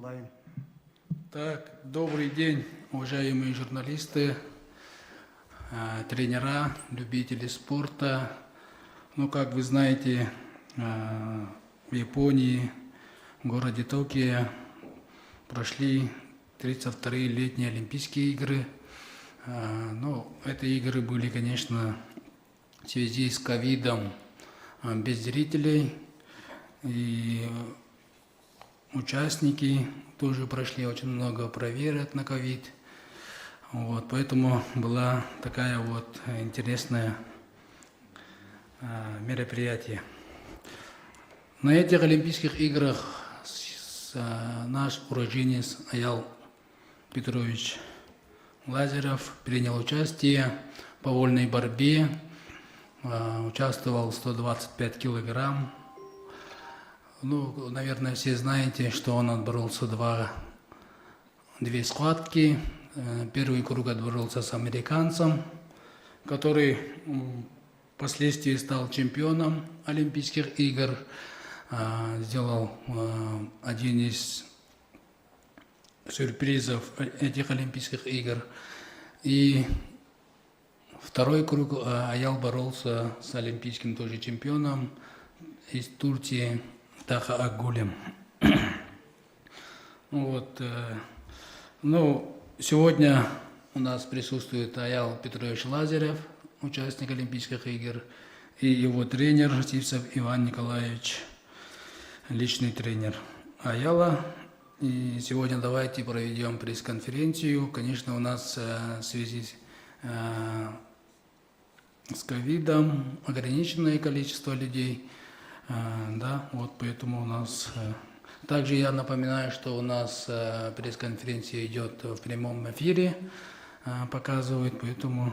онлайн. Так, добрый день, уважаемые журналисты, тренера, любители спорта. Ну, как вы знаете, в Японии, в городе Токио, прошли 32-е летние Олимпийские игры. Ну, эти игры были, конечно, в связи с ковидом без зрителей. И участники тоже прошли очень много проверок на ковид. Вот, поэтому была такая вот интересное мероприятие. На этих Олимпийских играх наш уроженец Аял Петрович Лазарев принял участие по вольной борьбе, участвовал 125 килограмм. Ну, наверное, все знаете, что он отборолся две схватки. Первый круг отборолся с американцем, который впоследствии стал чемпионом Олимпийских игр, сделал один из сюрпризов этих Олимпийских игр. И второй круг Аял боролся с олимпийским тоже чемпионом из Турции Таха Агулем. Вот. Ну, сегодня у нас присутствует Аял Петрович Лазарев, участник Олимпийских игр, и его тренер Сивцев Иван Николаевич, личный тренер Аяла. И сегодня давайте проведем пресс-конференцию. Конечно, у нас в связи с ковидом ограниченное количество людей. Да, вот поэтому у нас... Также я напоминаю, что у нас пресс-конференция идет в прямом эфире, показывает, поэтому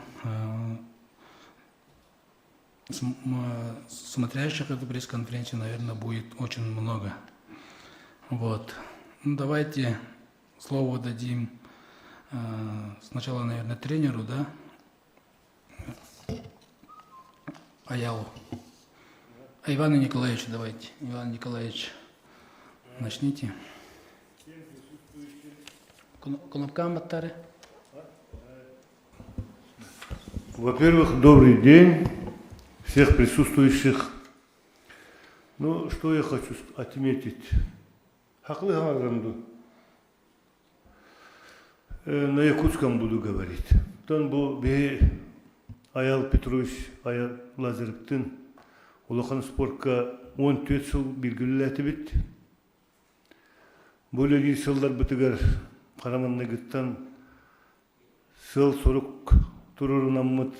смотрящих эту пресс-конференцию, наверное, будет очень много. Вот. Ну, давайте слово дадим сначала, наверное, тренеру, да? Аялу. Ивану Николаевичу давайте. Иван Николаевич, начните. Во-первых, добрый день всех присутствующих. Ну, что я хочу отметить. Хаклы Хамаграмду. На якутском буду говорить. Тон был Аял Петрович Аял Лазаревтин улахан спортка 14 жыл белгілі бит. Бөлі сылдар бітігер қараманна гіттан сыл сұрық тұрырын аммыт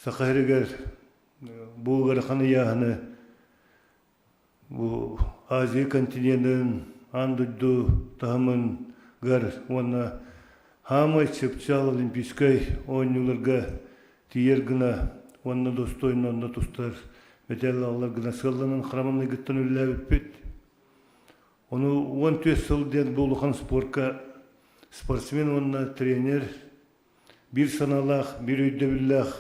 сақайрегер бұлғар қаны яғыны бұл Азия континентін андыдды тағымын ғар оны хамай чепчал олимпийской ойнуларға тиер гына оны достойын оны тұстар Метелла аллар гына сылланын храманы гыттан үлләбит бит. Оны 14 сыл ден болухан спортка спортсмен онна тренер bir саналах, bir өйді биллах,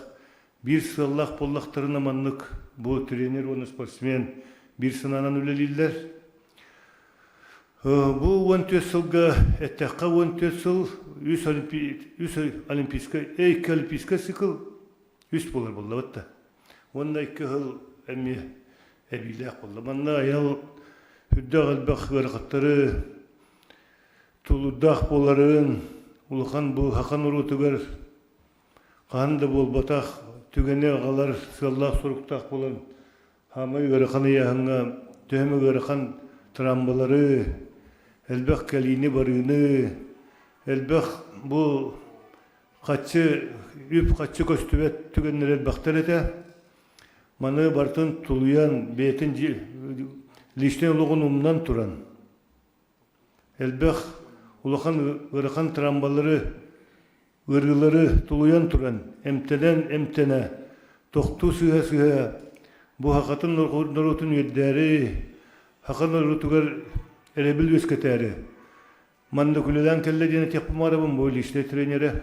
bir сыллах боллақтарына маннык бұл тренер, оны спортсмен bir сананан үлелілдер. Бұл 14 сылға әттәққа 14 сыл 3 олимпийска цикл 3 болар болды батта. Онна 2 жыл әмі әбиләқ болды. Манна аял хүддәқ әлбәқ ғарқаттары тұлуддақ боларын ұлықан бұл хақан ұрутығар қанды бол батақ түгене ағалар сыллақ сұрықтақ болын хамай ғарқаны яғынға төмі ғарқан трамбалары әлбәқ кәлейіне барыны әлбәқ бұл қатшы көстібет түгеннер әлбәқтар әті Маны бартын тулуян бетин лишнен улуғын умнан туран. Әлбәқ улахан ғырқан трамбалары, ғырғылары тулуян туран. Әмтенә, тоқту сыға. Бұ хақатын нұрутын өддәрі, хақын нұрутығар әребіл өскетәрі. Манды күлілән кәлі дені тек бұмарабын бұл лишне тренері.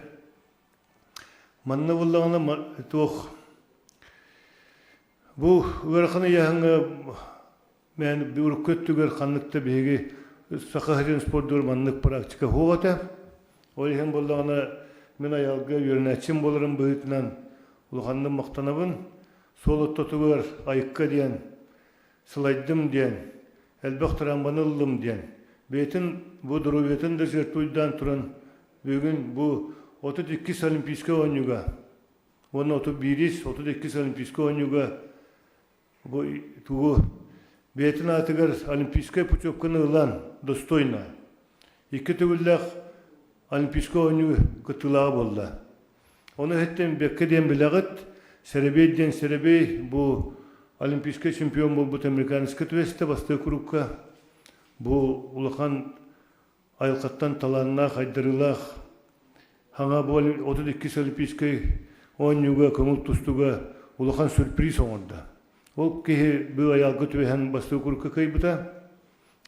Манны бұллағына тоқ. Бұл ғырқаны яғыңа мәні бір көттігер қанлықта бейге сақахрен спорттар маннык практика хоғата. Олеген болдағына мен аялға үйернәтшім болырым бұйытынан ұлғанды мақтанабын. Сол оттотығыр айыққа дейін, сылайдым дейін, әлбәқ трамбанылым дейін. Бетін, бұл дұру бетін де жертуйдан тұрын. Бүгін бұл 32 олимпийскі ойынуға, оны 32 олимпийскі ойынуға бұл бетін атығыр олимпийская путевканы ұлан достойна. Екі түгілдәқ олимпийскі ойыну күттілаға болды. Оны әттен бәкке ден білағыт, сәребейден сәребей бұл олимпийский чемпион бол бұт американский түвесті басты күрікқа. Бұл ұлыған айылқаттан таланына қайдырылақ. Хаңа бұл 32 олимпийский ойынуға, көңіл тұстуға ұлыған сюрприз оңырды. Ол кейі бұл аялғы түвесін басты күрікқа кей бұта,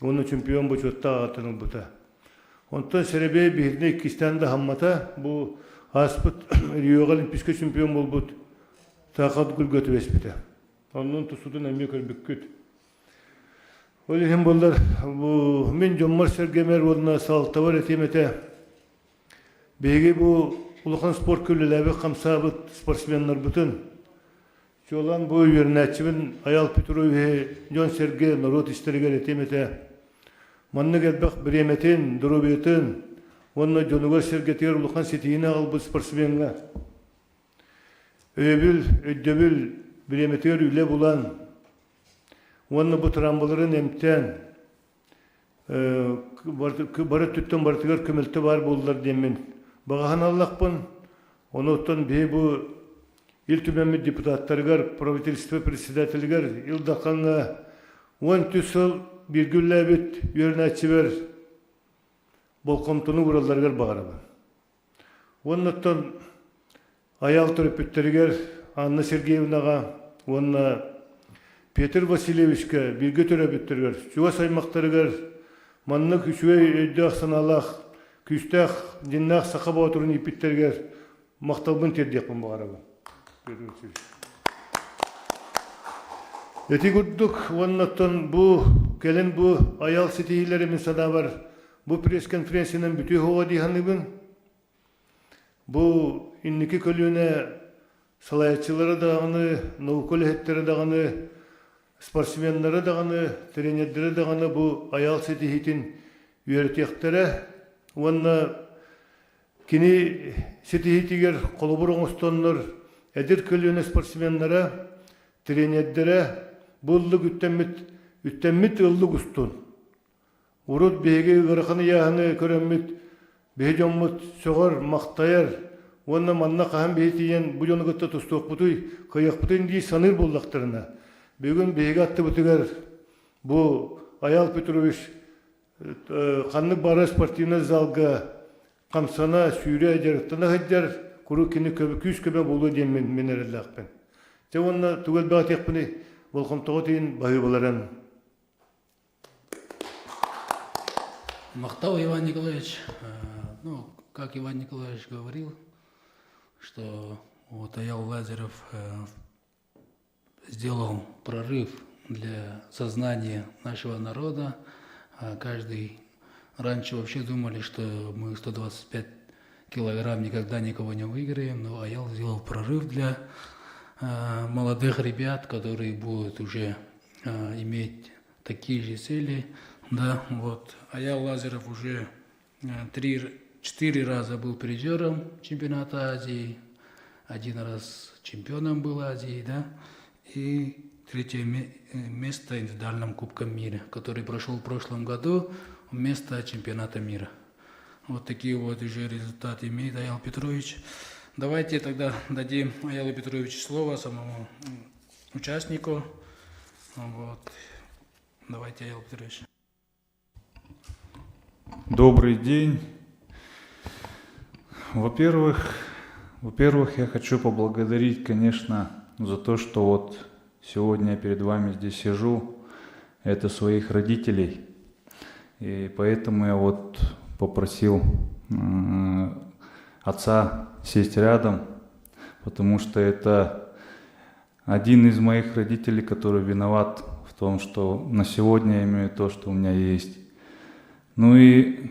оны чемпион бұчотта ағатының бұта. Онтан сәребей бейіріне кистенді хаммата бұл аспыт Риоға олимпийский чемпион бол бұт тақат күлгі түвес біті. Onun tusudun emek örbüküt. Öyle hem bollar bu men Jommar Sergemer olna saltavar etemete. Begi bu Ulukan spor külleleri kamsabıt sportsmenler bütün. Çolan bu yönetçimin Ayal Petrov ve Jon Serge narot işlerger etemete. Manna gelbek biremetin, durubetin. Onna Jonugar Sergeter Ulukan sitiyine al bu sportsmenga. Ödebül bilemeter üle bulan, onu bu tramboların emten, barı tütten barıtıgar kömelte var bollar demin. Bağıhan Allah'pın, onu otan bu il tümenmi deputatlargar, pravительство председательgar, il dakanla 10 tüsül bir gülle bit yörnetçi ver, bol komutunu vurallargar bağıraba. Onun otan ayal törpütterigar, Anna Sergeyevnaga, onunla Peter Vasilievичке bilgi törepütterigar, çuva saymaqtarıgar, manna küçüve öydü aksanalaq, küçtaq, dinnaq saqaba oturun ipitterigar, maqtalbın terdiyakpın bağıraba. Eti gürdük, onunla bu, gelin bu ayal sitihilerimin sada var, bu pres konferensinin bütü hova dihanlıbın, bu inniki kölüne salayatçıları dağını, naukul hetteri dağını, sportsmenleri dağını, trenerleri dağını bu ayal setihitin üyeretiyakları, onunla kini setihitiger kolubur oğustonlar, edir kölüne sportsmenlere, trenerlere, bulluk üttemmit ılluk ustun. Urut beygi gırıqını yağını köremmit, beyjommut soğar, maqtayar, Onunla manna qahan beytiyen bu yonu gıtta tustuq butuy, kıyaq butuyn diye sanır bollaqtırına. Bugün beygi attı butugar, bu Ayal Petroviç qanlı bara sportivna zalga, qamsana, sürüye jarıqtına hıccar, kuru kini küs köbe bolu diyen menerellaqpen. Te onunla tugel bağıt yaqpini, volqam toğutiyin bahı bolaran. Махтау Иван Николаевич, как Иван Николаевич говорил, что вот Аял Лазарев сделал прорыв для сознания нашего народа. Каждый раньше вообще думали, что мы 125 килограмм никогда никого не выиграем, но Аял сделал прорыв для молодых ребят, которые будут уже иметь такие же цели. Да, вот. Аял Лазарев уже 4 раза был призером чемпионата Азии, 1 раз чемпионом был Азии, да, и 3 место в индивидуальном Кубке мира, который прошел в прошлом году вместо чемпионата мира. Вот такие вот уже результаты имеет Аял Петрович. Давайте тогда дадим Аялу Петровичу слово, самому участнику. Вот. Давайте, Аял Петрович. Добрый день. Во-первых, я хочу поблагодарить, конечно, за то, что вот сегодня я перед вами здесь сижу, это своих родителей. И поэтому я вот попросил отца сесть рядом, потому что это один из моих родителей, который виноват в том, что на сегодня я имею то, что у меня есть. Ну и,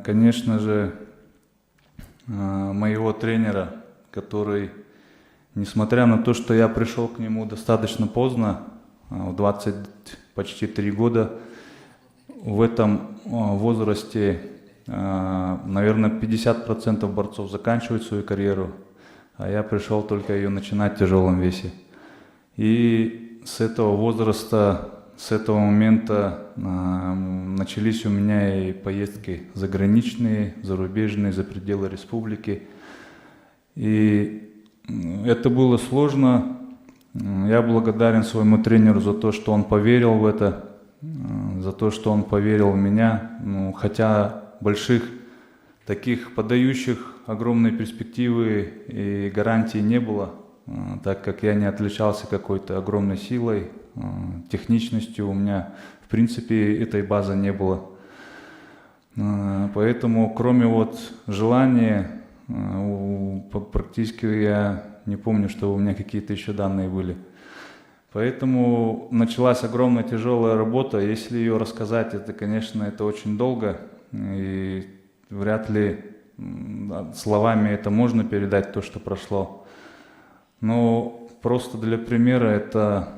конечно же, моего тренера, который, несмотря на то, что я пришел к нему достаточно поздно, в 20 почти 3 года, в этом возрасте, наверное, 50% борцов заканчивают свою карьеру, а я пришел только ее начинать в тяжелом весе. И с этого возраста, с этого момента начались у меня и поездки заграничные, зарубежные, за пределы республики. И это было сложно. Я благодарен своему тренеру за то, что он поверил в это, за то, что он поверил в меня. Хотя больших таких подающих огромные перспективы и гарантий не было, так как я не отличался какой-то огромной силой, техничностью, у меня в принципе этой базы не было. Поэтому кроме вот желания, практически я не помню, что у меня какие-то еще данные были. Поэтому началась огромная тяжелая работа. Если ее рассказать, это, конечно, это очень долго. И вряд ли словами это можно передать, то, что прошло. Но просто для примера, это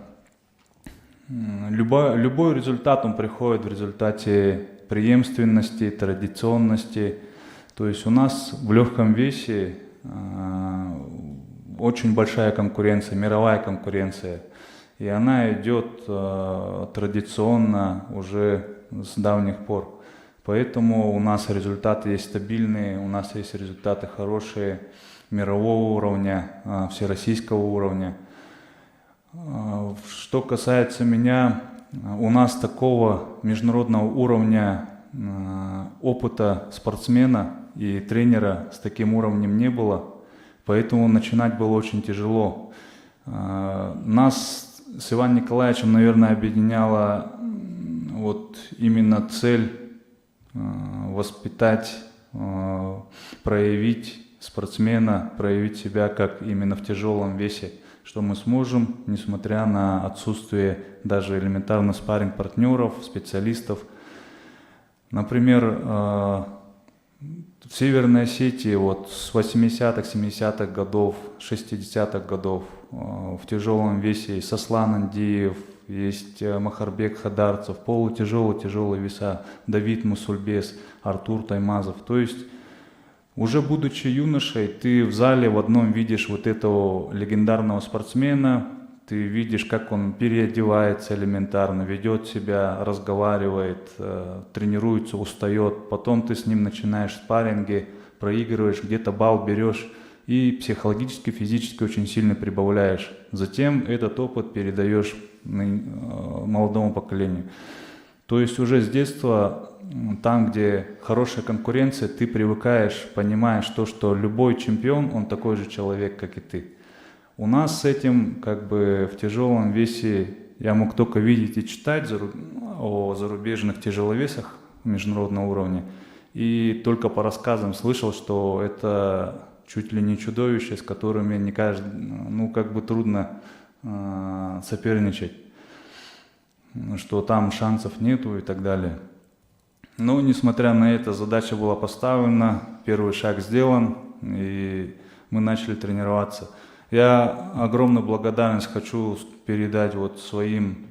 любой результат, он приходит в результате преемственности, традиционности. То есть у нас в легком весе очень большая конкуренция, мировая конкуренция. И она идет традиционно уже с давних пор. Поэтому у нас результаты есть стабильные, у нас есть результаты хорошие, мирового уровня, всероссийского уровня. Что касается меня, у нас такого международного уровня опыта спортсмена и тренера с таким уровнем не было, поэтому начинать было очень тяжело. Нас с Иваном Николаевичем, наверное, объединяла вот именно цель воспитать, проявить спортсмена, проявить себя как именно в тяжелом весе, что мы сможем, несмотря на отсутствие даже элементарно спарринг-партнеров, специалистов. Например, в Северной Осетии вот с 80-х, 70-х годов, 60-х годов в тяжелом весе есть Сослан Андиев, есть Махарбек Хадарцев, полутяжелые веса, Давид Мусульбес, Артур Таймазов. То есть уже будучи юношей, ты в зале в одном видишь вот этого легендарного спортсмена, ты видишь, как он переодевается элементарно, ведет себя, разговаривает, тренируется, устает. Потом ты с ним начинаешь спарринги, проигрываешь, где-то балл берешь и психологически, физически очень сильно прибавляешь. Затем этот опыт передаешь молодому поколению. То есть уже с детства, там, где хорошая конкуренция, ты привыкаешь, понимаешь то, что любой чемпион, он такой же человек, как и ты. У нас с этим как бы в тяжелом весе я мог только видеть и читать о зарубежных тяжеловесах международного уровня. И только по рассказам слышал, что это чуть ли не чудовище, с которыми не каждый, как бы трудно соперничать, что там шансов нету и так далее. Но несмотря на это, задача была поставлена, первый шаг сделан, и мы начали тренироваться. Я огромную благодарность хочу передать вот своим,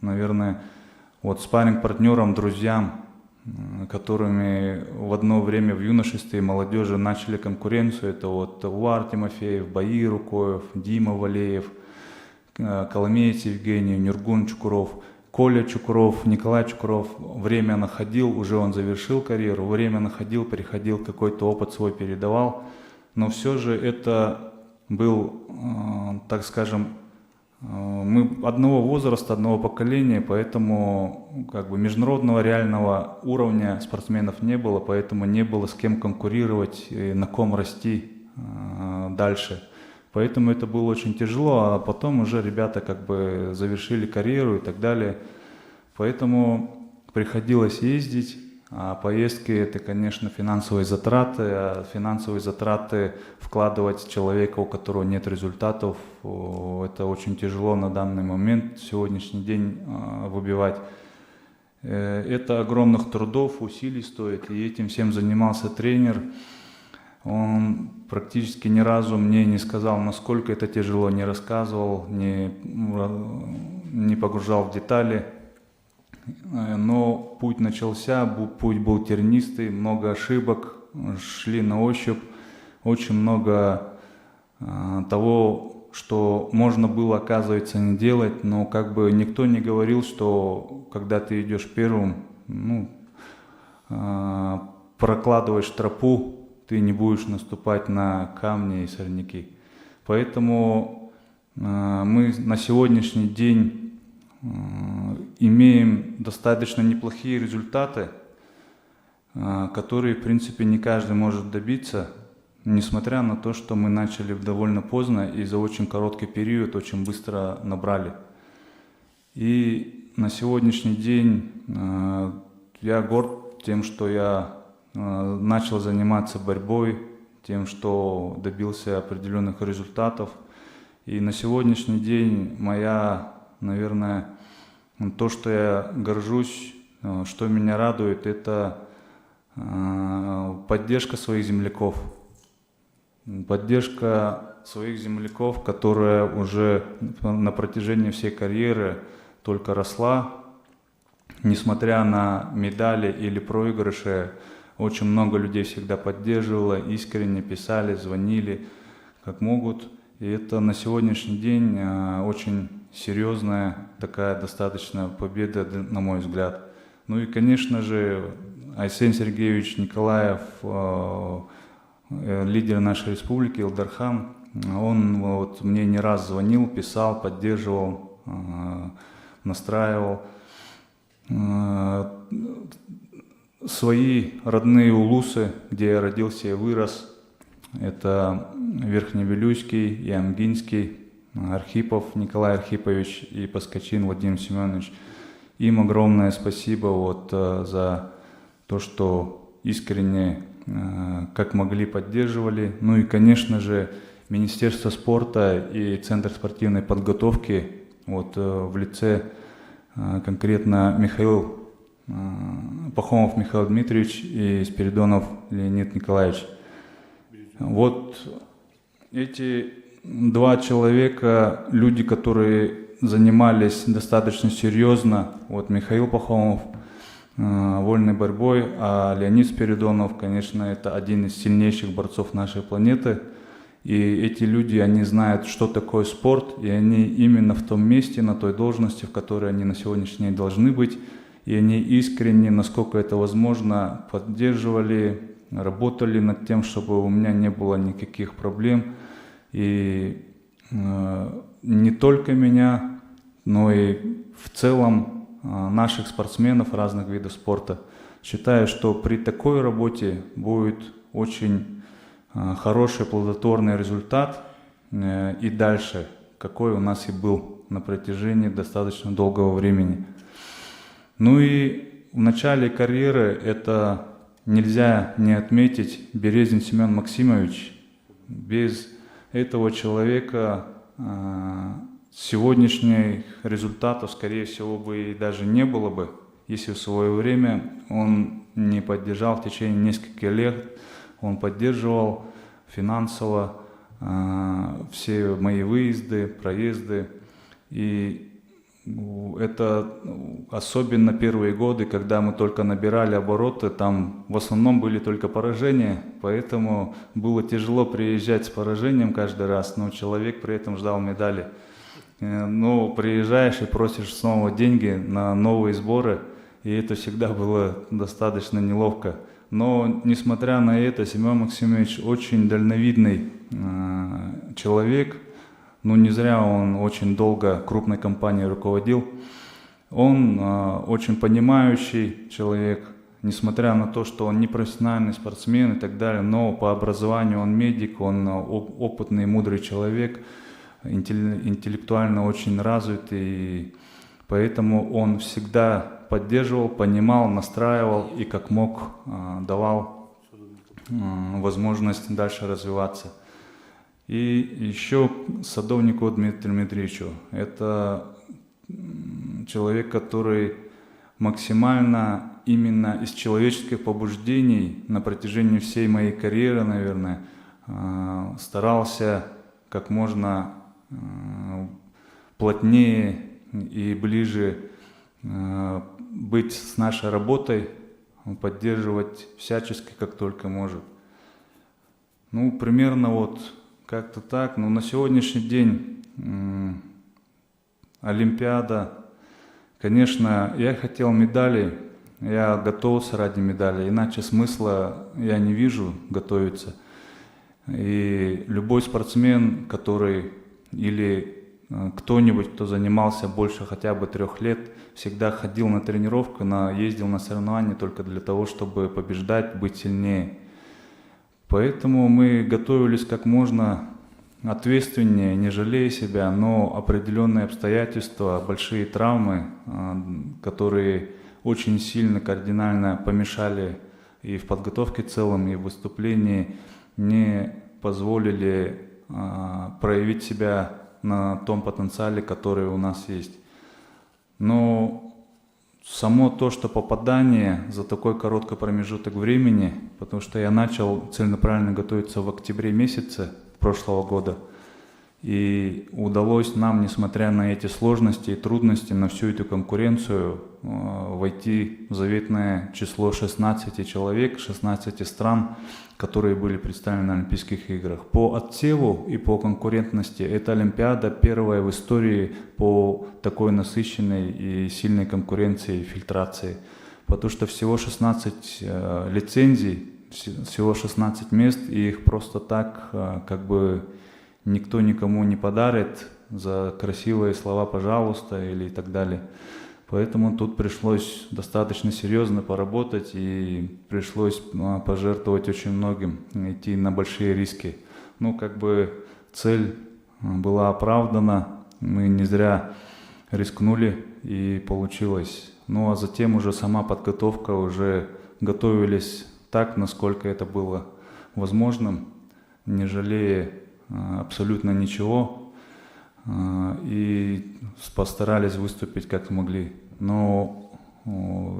наверное, вот спарринг-партнерам, друзьям, которыми в одно время в юношестве и молодежи начали конкуренцию. Это вот Увар Тимофеев, Баир Рукоев, Дима Валеев, Коломеец Евгений, Нюргун Чукуров, Коля Чукуров, Николай Чукуров. Время находил, уже он завершил карьеру, время находил, приходил, какой-то опыт свой передавал. Но все же это был, так скажем, мы одного возраста, одного поколения, поэтому как бы международного реального уровня спортсменов не было, поэтому не было с кем конкурировать и на ком расти дальше. Поэтому это было очень тяжело, а потом уже ребята как бы завершили карьеру и так далее. Поэтому приходилось ездить, а поездки это, конечно, финансовые затраты, а финансовые затраты вкладывать человека, у которого нет результатов, это очень тяжело на данный момент, в сегодняшний день выбивать. Это огромных трудов, усилий стоит, и этим всем занимался тренер. Он практически ни разу мне не сказал, насколько это тяжело, не рассказывал, не погружал в детали. Но путь начался, путь был тернистый, много ошибок, шли на ощупь, очень много того, что можно было, оказывается, не делать, но как бы никто не говорил, что когда ты идешь первым, прокладываешь тропу, ты не будешь наступать на камни и сорняки. Поэтому мы на сегодняшний день имеем достаточно неплохие результаты, которые, в принципе, не каждый может добиться, несмотря на то, что мы начали довольно поздно и за очень короткий период очень быстро набрали. И на сегодняшний день я горд тем, что я начал заниматься борьбой, тем, что добился определенных результатов. И на сегодняшний день наверное, то, что я горжусь, что меня радует, это поддержка своих земляков. Поддержка своих земляков, которая уже на протяжении всей карьеры только росла. Несмотря на медали или проигрыши, очень много людей всегда поддерживало, искренне писали, звонили, как могут. И это на сегодняшний день очень серьезная такая достаточно победа, на мой взгляд. Ну и, конечно же, Айсен Сергеевич Николаев, лидер нашей республики, Илдархан, он мне не раз звонил, писал, поддерживал, настраивал. Свои родные улусы, где я родился и вырос, это Верхневилюйский и Амгинский, Архипов Николай Архипович и Паскачин Владимир Семенович. Им огромное спасибо за то, что искренне, как могли, поддерживали. Ну и, конечно же, Министерство спорта и Центр спортивной подготовки в лице конкретно Пахомов Михаил Дмитриевич и Спиридонов Леонид Николаевич. Эти два человека, люди, которые занимались достаточно серьезно, Михаил Пахомов вольной борьбой, а Леонид Спиридонов, конечно, это один из сильнейших борцов нашей планеты. И эти люди, они знают, что такое спорт, и они именно в том месте, на той должности, в которой они на сегодняшний день должны быть. И они искренне, насколько это возможно, поддерживали, работали над тем, чтобы у меня не было никаких проблем. И не только меня, но и в целом наших спортсменов разных видов спорта. Считаю, что при такой работе будет очень хороший плодотворный результат и дальше, какой у нас и был на протяжении достаточно долгого времени. Ну и в начале карьеры это нельзя не отметить Березин Семен Максимович. Без этого человека сегодняшних результатов, скорее всего, бы и даже не было бы, если в свое время он не поддержал в течение нескольких лет, он поддерживал финансово все мои выезды, проезды. И это особенно первые годы, когда мы только набирали обороты, там в основном были только поражения, поэтому было тяжело приезжать с поражением каждый раз, но человек при этом ждал медали. Но приезжаешь и просишь снова деньги на новые сборы, и это всегда было достаточно неловко. Но несмотря на это, Семен Максимович очень дальновидный человек. Ну, не зря он очень долго крупной компанией руководил. Он очень понимающий человек, несмотря на то, что он не профессиональный спортсмен и так далее, но по образованию он медик, он опытный, мудрый человек, интеллектуально очень развитый, и поэтому он всегда поддерживал, понимал, настраивал и как мог давал возможность дальше развиваться. И еще Садовникову Дмитрию Дмитриевичу. Это человек, который максимально именно из человеческих побуждений на протяжении всей моей карьеры, наверное, старался как можно плотнее и ближе быть с нашей работой, поддерживать всячески, как только может. Ну, примерно вот как-то так. Но на сегодняшний день Олимпиада, конечно, я хотел медали, я готовился ради медали, иначе смысла я не вижу готовиться. И любой спортсмен, который или кто-нибудь, кто занимался больше хотя бы 3 лет, всегда ходил на тренировку, ездил на соревнования только для того, чтобы побеждать, быть сильнее. Поэтому мы готовились как можно ответственнее, не жалея себя, но определенные обстоятельства, большие травмы, которые очень сильно, кардинально помешали и в подготовке в целом, и в выступлении, не позволили проявить себя на том потенциале, который у нас есть. Но само то, что попадание за такой короткий промежуток времени, потому что я начал целенаправленно готовиться в октябре месяце прошлого года, и удалось нам, несмотря на эти сложности и трудности, на всю эту конкуренцию, войти в заветное число 16 человек, 16 стран, которые были представлены на Олимпийских играх. По отсеву и по конкурентности эта Олимпиада первая в истории по такой насыщенной и сильной конкуренции и фильтрации. Потому что всего 16 лицензий, всего 16 мест, и их просто так как бы никто никому не подарит за красивые слова «пожалуйста» или и так далее. Поэтому тут пришлось достаточно серьезно поработать и пришлось пожертвовать очень многим, идти на большие риски. Ну, как бы цель была оправдана, мы не зря рискнули и получилось. Ну, а затем уже сама подготовка, уже готовились так, насколько это было возможным, не жалея абсолютно ничего, и постарались выступить как могли. Но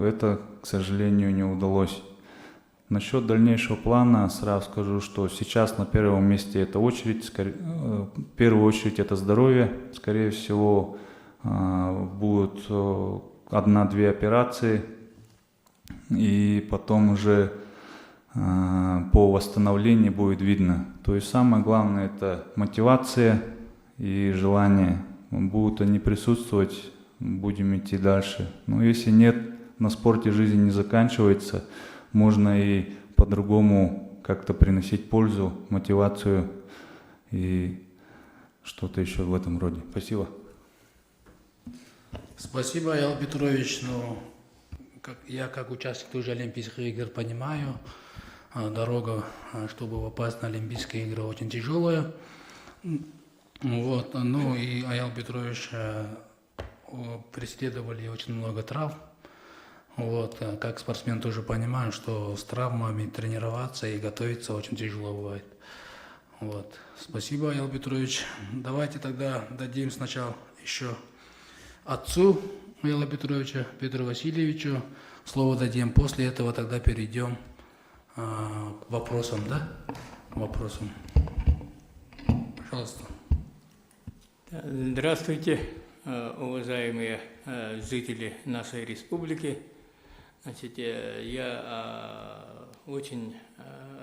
это, к сожалению, не удалось. Насчет дальнейшего плана сразу скажу, что сейчас на первом месте это очередь, в первую очередь это здоровье. Скорее всего, будут 1-2 операции, и потом уже по восстановлению будет видно. То есть самое главное это мотивация и желание. Будут они присутствовать, будем идти дальше. Но если нет, на спорте жизнь не заканчивается, можно и по-другому как-то приносить пользу, мотивацию и что-то еще в этом роде. Спасибо. Спасибо, Аял Петрович. Ну, я как участник тоже Олимпийских игр понимаю, дорога, чтобы попасть на Олимпийские игры, очень тяжелая. Вот, ну и Аял Петрович преследовали очень много травм. Вот, как спортсмен тоже понимаю, что с травмами тренироваться и готовиться очень тяжело бывает. Вот. Спасибо, Аял Петрович. Давайте тогда дадим сначала еще отцу Аяла Петровича, Петру Васильевичу слово дадим. После этого тогда перейдем к вопросам, да? К вопросам. Пожалуйста. Здравствуйте, уважаемые жители нашей республики. Значит, я очень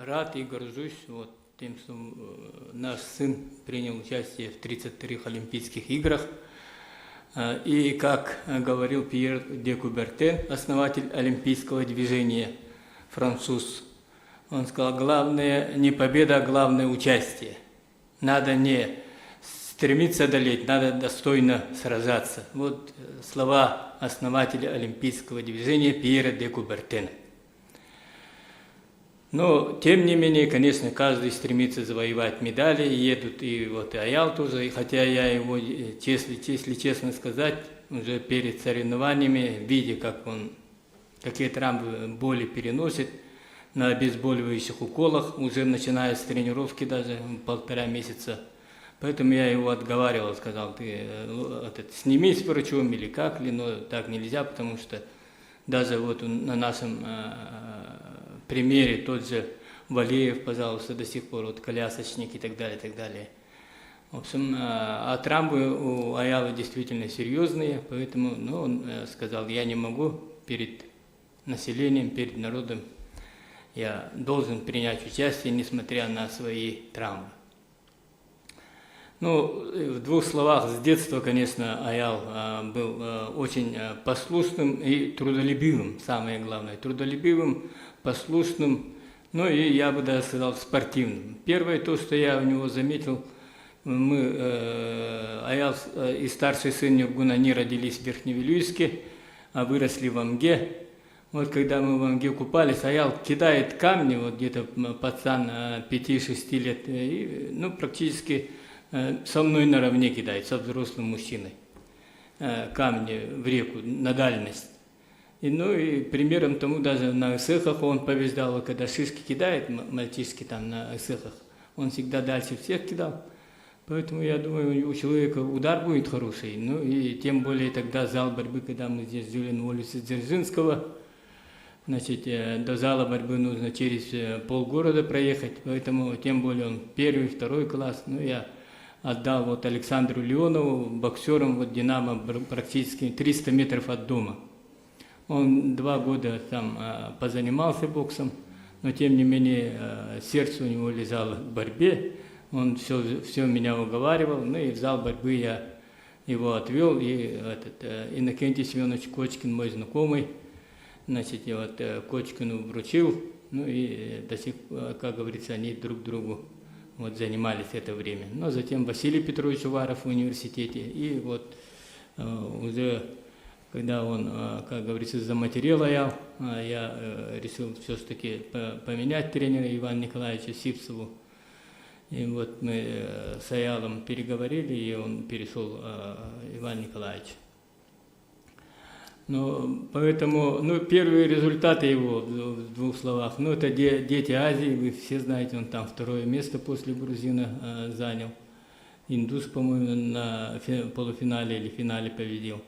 рад и горжусь тем, что наш сын принял участие в 33 Олимпийских играх. И, как говорил Пьер де Кубертен, основатель олимпийского движения, француз, он сказал, главное не победа, а главное участие. Надо не стремиться одолеть, надо достойно сражаться. Вот слова основателя олимпийского движения Пьера де Кубертена. Но, тем не менее, конечно, каждый стремится завоевать медали, едут и Аял тоже, и хотя я его, если честно сказать, уже перед соревнованиями, видя, какие травмы, боли переносит, на обезболивающих уколах, уже начиная с тренировки даже 1,5 месяца. Поэтому я его отговаривал, сказал, ты снимись с врачом или как ли, но так нельзя, потому что даже вот на нашем примере тот же Валеев, пожалуйста, до сих пор, вот колясочник и так далее, и так далее. В общем, а травмы у Аялы действительно серьезные, поэтому он сказал, я не могу перед населением, перед народом, я должен принять участие, несмотря на свои травмы. В двух словах, с детства, конечно, Аял был очень послушным и трудолюбивым, самое главное, трудолюбивым, послушным, и я бы даже сказал спортивным. Первое, то, что я у него заметил, Аял и старший сын Нюргун, они родились в Верхневилюйске, а выросли в Амге. Вот когда мы в Амге купались, Аял кидает камни, вот где-то пацан 5-6 лет, и, практически со мной наравне кидает, со взрослым мужчиной, камни в реку на дальность. И примером тому даже на эсэхах он побеждал, когда шишки кидает, мальчишки там на эсэхах, он всегда дальше всех кидал. Поэтому я думаю, у человека удар будет хороший. И тем более тогда зал борьбы, когда мы здесь жили на улице Дзержинского, до зала борьбы нужно через полгорода проехать, поэтому тем более он 1-й, 2-й класс. Я отдал вот Александру Леонову, боксером вот Динамо, практически 300 метров от дома. Он 2 года там позанимался боксом, но тем не менее сердце у него лежало в борьбе. Он все меня уговаривал, и в зал борьбы я его отвел, и Иннокентий Семенович Кочкин, мой знакомый, я вот Кочкину вручил, и до сих пор, как говорится, они друг другу вот занимались это время. Но затем Василий Петрович Уваров в университете, и вот уже когда он, как говорится, заматерел Аял, я решил все-таки поменять тренера Ивана Николаевича Сипцеву. И вот мы с Аялом переговорили, и он перешел Иван Николаевич. Поэтому, первые результаты его, в 2 словах, это «Дети Азии», вы все знаете, он там 2-е место после грузина занял. Индус, по-моему, на полуфинале или финале победил.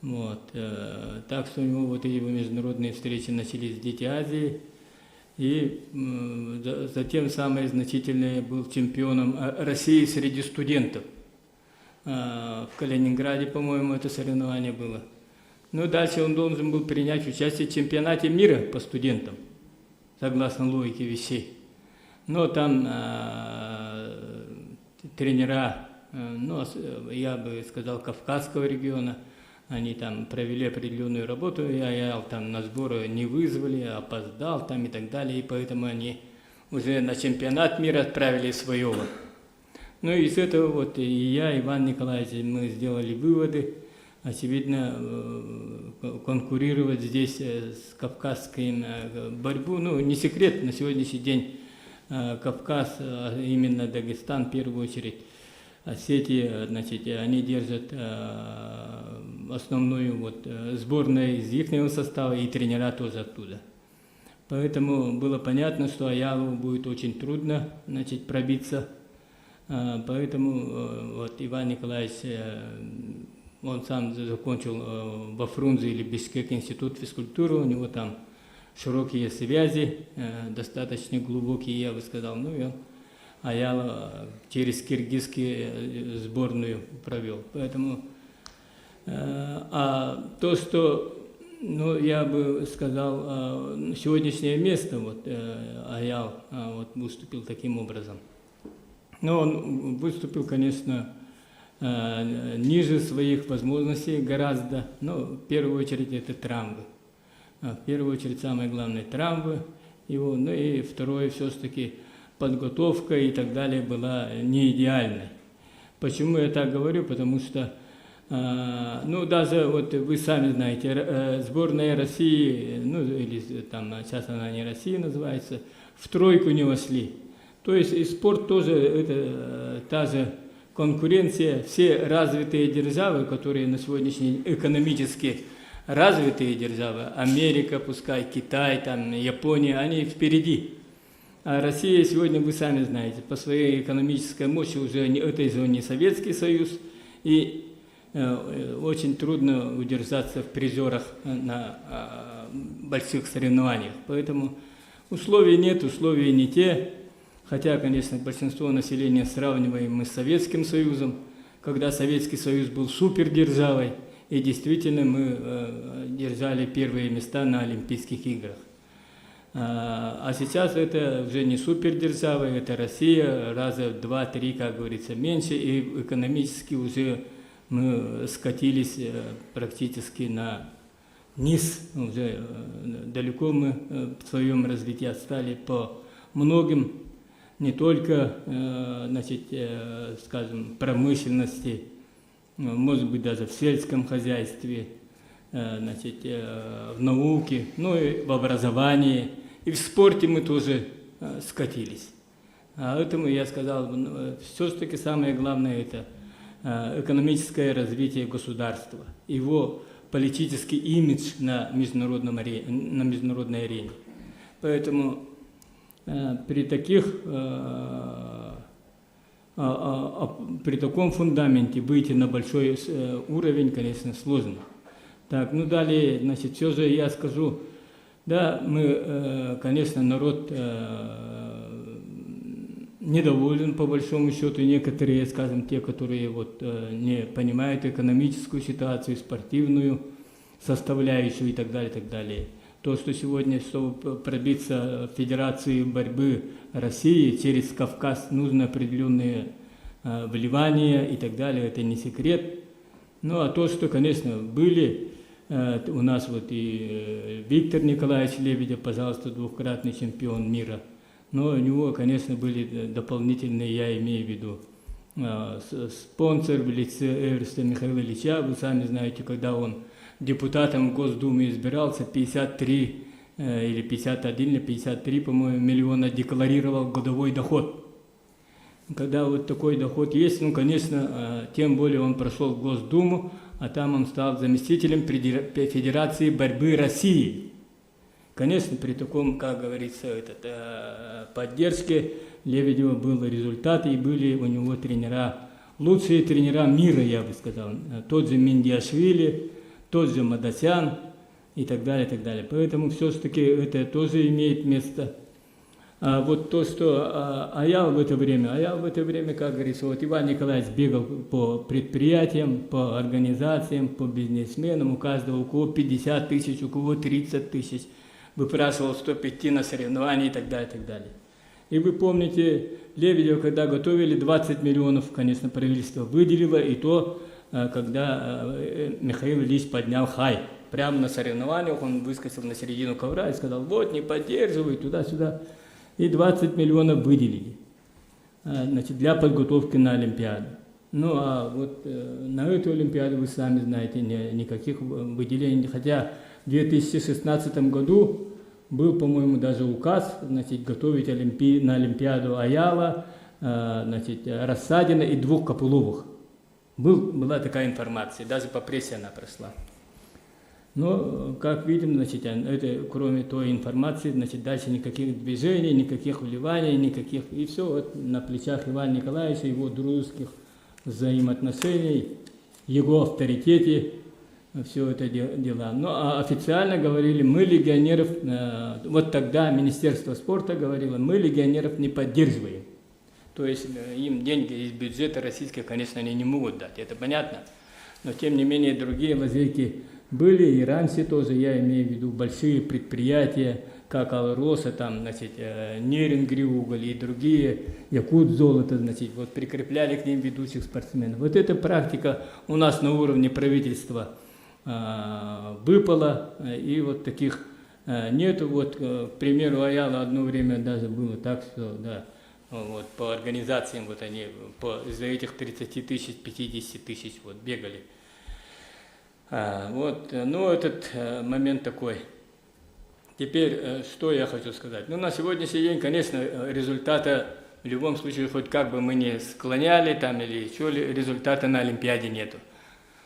Так что у него вот эти международные встречи начались в «Дети Азии». И затем самое значительное, был чемпионом России среди студентов. В Калининграде, по-моему, это соревнование было. Дальше он должен был принять участие в чемпионате мира по студентам, согласно логике вещей. Но там тренера, я бы сказал, Кавказского региона, они там провели определенную работу, я там на сборы не вызвали, опоздал там и так далее, и поэтому они уже на чемпионат мира отправили своего. Из этого вот и я, Иван Николаевич, мы сделали выводы. Очевидно, конкурировать здесь с кавказской борьбой, не секрет, на сегодняшний день Кавказ, именно Дагестан в первую очередь, Осетия, они держат основную сборную из их состава, и тренера тоже оттуда. Поэтому было понятно, что Аялу будет очень трудно пробиться. Поэтому Иван Николаевич, он сам закончил во Фрунзе или Бишкек институт физкультуры, у него там широкие связи, достаточно глубокие, я бы сказал. И он Аяла через киргизскую сборную провел. Поэтому то, что, я бы сказал, сегодняшнее место, Аял выступил таким образом. Но он выступил, конечно, ниже своих возможностей гораздо, в первую очередь это травмы. В первую очередь самое главное травмы его, и второе все-таки подготовка и так далее была не идеальной. Почему я так говорю? Потому что, даже вы сами знаете, сборная России, или там сейчас она не Россия называется, в 3 не вошли. То есть и спорт тоже, это та же конкуренция, все развитые державы, которые на сегодняшний день экономически развитые державы, Америка, пускай Китай, там, Япония, они впереди. А Россия сегодня, вы сами знаете, по своей экономической мощи это уже не Советский Союз, и очень трудно удержаться в призерах на больших соревнованиях. Поэтому условий нет, условия не те. Хотя, конечно, большинство населения сравниваем мы с Советским Союзом, когда Советский Союз был супердержавой, и действительно мы держали первые места на Олимпийских играх. А сейчас это уже не супердержава, это Россия, раза в 2-3, как говорится, меньше, и экономически уже мы скатились практически на низ, уже далеко мы в своем развитии отстали по многим, не только, скажем, промышленности, может быть, даже в сельском хозяйстве, в науке, ну и в образовании, и в спорте мы тоже скатились. Поэтому я сказал, все-таки самое главное – это экономическое развитие государства, его политический имидж на международной арене. Поэтому при таком фундаменте выйти на большой уровень, конечно, сложно. Так, ну далее, значит, все же я скажу, да, мы, конечно, народ недоволен, по большому счету, некоторые, скажем, те, которые вот не понимают экономическую ситуацию, спортивную составляющую и так далее, и так далее. То, что сегодня, чтобы пробиться в Федерации борьбы России через Кавказ, нужно определенные вливания и так далее, это не секрет. Ну, а то, что, конечно, были у нас вот и Виктор Николаевич Лебедев, пожалуйста, двукратный чемпион мира, но у него, конечно, были дополнительные, я имею в виду, спонсор в лице Эверста Михаила Ильича. Вы сами знаете, когда он депутатом в Госдуме избирался, 53 или 51 или 53, по-моему, миллиона декларировал годовой доход. Когда вот такой доход есть, ну, конечно, тем более он прошел в Госдуму, а там он стал заместителем Федерации борьбы России. Конечно, при таком, как говорится, поддержке Лебедева был результат, и были у него тренера, лучшие тренера мира, я бы сказал. Тот же Миндиашвили, тот же Мадасян и так далее, и так далее. Поэтому все-таки это тоже имеет место. А вот то, что Аял в это время, как говорится, вот Иван Николаевич бегал по предприятиям, по организациям, по бизнесменам, у каждого, у кого 50 тысяч, у кого 30 тысяч, выпрашивал 105 на соревнования и так далее, и так далее. И вы помните, Лебедева, когда готовили, 20 миллионов, конечно, правительство выделило, и то, когда Михаил Ильич поднял хай. Прямо на соревнованиях он выскочил на середину ковра и сказал, вот, не поддерживай, туда-сюда. И 20 миллионов выделили, значит, для подготовки на Олимпиаду. Ну, а вот на эту Олимпиаду, вы сами знаете, никаких выделений. Хотя в 2016 году был, по-моему, даже указ, значит, готовить на Олимпиаду Аяла, значит, Рассадина и 2 Копыловых. Была такая информация, даже по прессе она прошла. Но, как видим, значит, это, кроме той информации, значит, дальше никаких движений, никаких вливаний, никаких... И все вот на плечах Ивана Николаевича, его дружеских взаимоотношений, его авторитете, все это дела. Ну, а официально говорили, мы легионеров... Вот тогда Министерство спорта говорило, мы легионеров не поддерживаем. То есть им деньги из бюджета российского, конечно, они не могут дать, это понятно. Но, тем не менее, другие лазейки были и раньше тоже, я имею в виду большие предприятия, как Алроса, там, значит, Нерингриуголь и другие, Якут золото, значит, вот прикрепляли к ним ведущих спортсменов. Вот эта практика у нас на уровне правительства выпала, и вот таких нету. Вот, к примеру, Аяла одно время даже было так, что, да, вот, по организациям, вот они из-за этих 30 тысяч, 50 тысяч вот бегали. Вот, ну, этот момент такой. Теперь, что я хочу сказать. Ну, на сегодняшний день, конечно, результата в любом случае, хоть как бы мы ни склоняли там или еще, результата на Олимпиаде нету.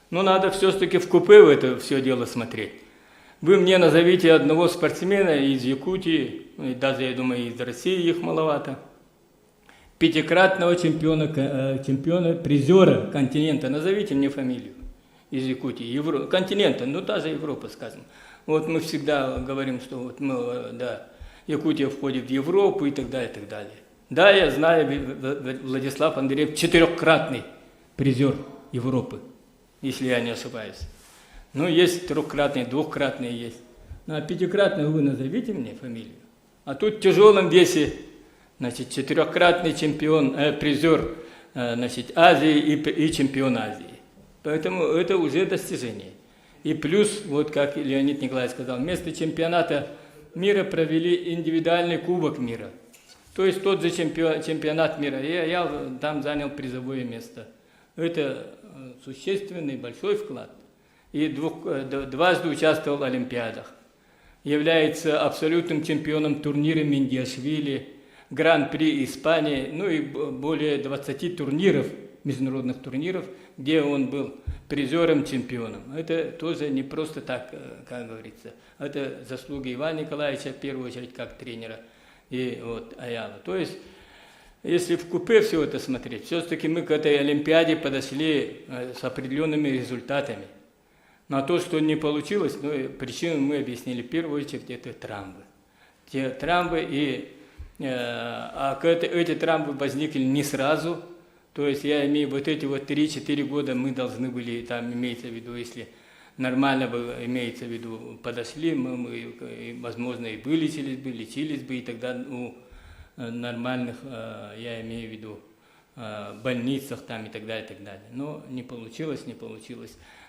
Но надо все-таки в купе в это все дело смотреть. Вы мне назовите одного спортсмена из Якутии, даже, я думаю, из России их маловато, 5-кратного чемпиона, призера континента, назовите мне фамилию. из Якутии, континента, ну даже Европа, скажем. Вот мы всегда говорим, что вот мы, да, Якутия входит в Европу и так далее, и так далее. Да, я знаю, Владислав Андреев 4-кратный призер Европы, если я не ошибаюсь. Ну, есть 3-кратные, 2-кратные есть. Ну, а 5-кратный вы назовите мне фамилию. А тут в тяжелом весе, значит, 4-кратный чемпион, призер, значит, Азии и чемпион Азии. Поэтому это уже достижение. И плюс, вот как Леонид Николаевич сказал, вместо чемпионата мира провели индивидуальный кубок мира. То есть тот же чемпионат мира. Я там занял призовое место. Это существенный, большой вклад. И дважды участвовал в Олимпиадах. Является абсолютным чемпионом турнира Миндиашвили, Гран-при Испании, ну и более 20 турниров, международных турниров, где он был призером, чемпионом. Это тоже не просто так, как говорится. Это заслуги Ивана Николаевича, в первую очередь, как тренера, и вот Аялы. То есть, если в купе все это смотреть, все-таки мы к этой Олимпиаде подошли с определенными результатами. Но то, что не получилось, ну, причину мы объяснили в первую очередь, это травмы. Те травмы, эти травмы возникли не сразу. То есть я имею вот эти вот 3-4 года мы должны были, там имеется в виду, если нормально бы, имеется в виду, подошли, мы возможно, и вылечились бы, лечились бы, и тогда у нормальных, я имею в виду, больницах там и так далее, и так далее. Но не получилось.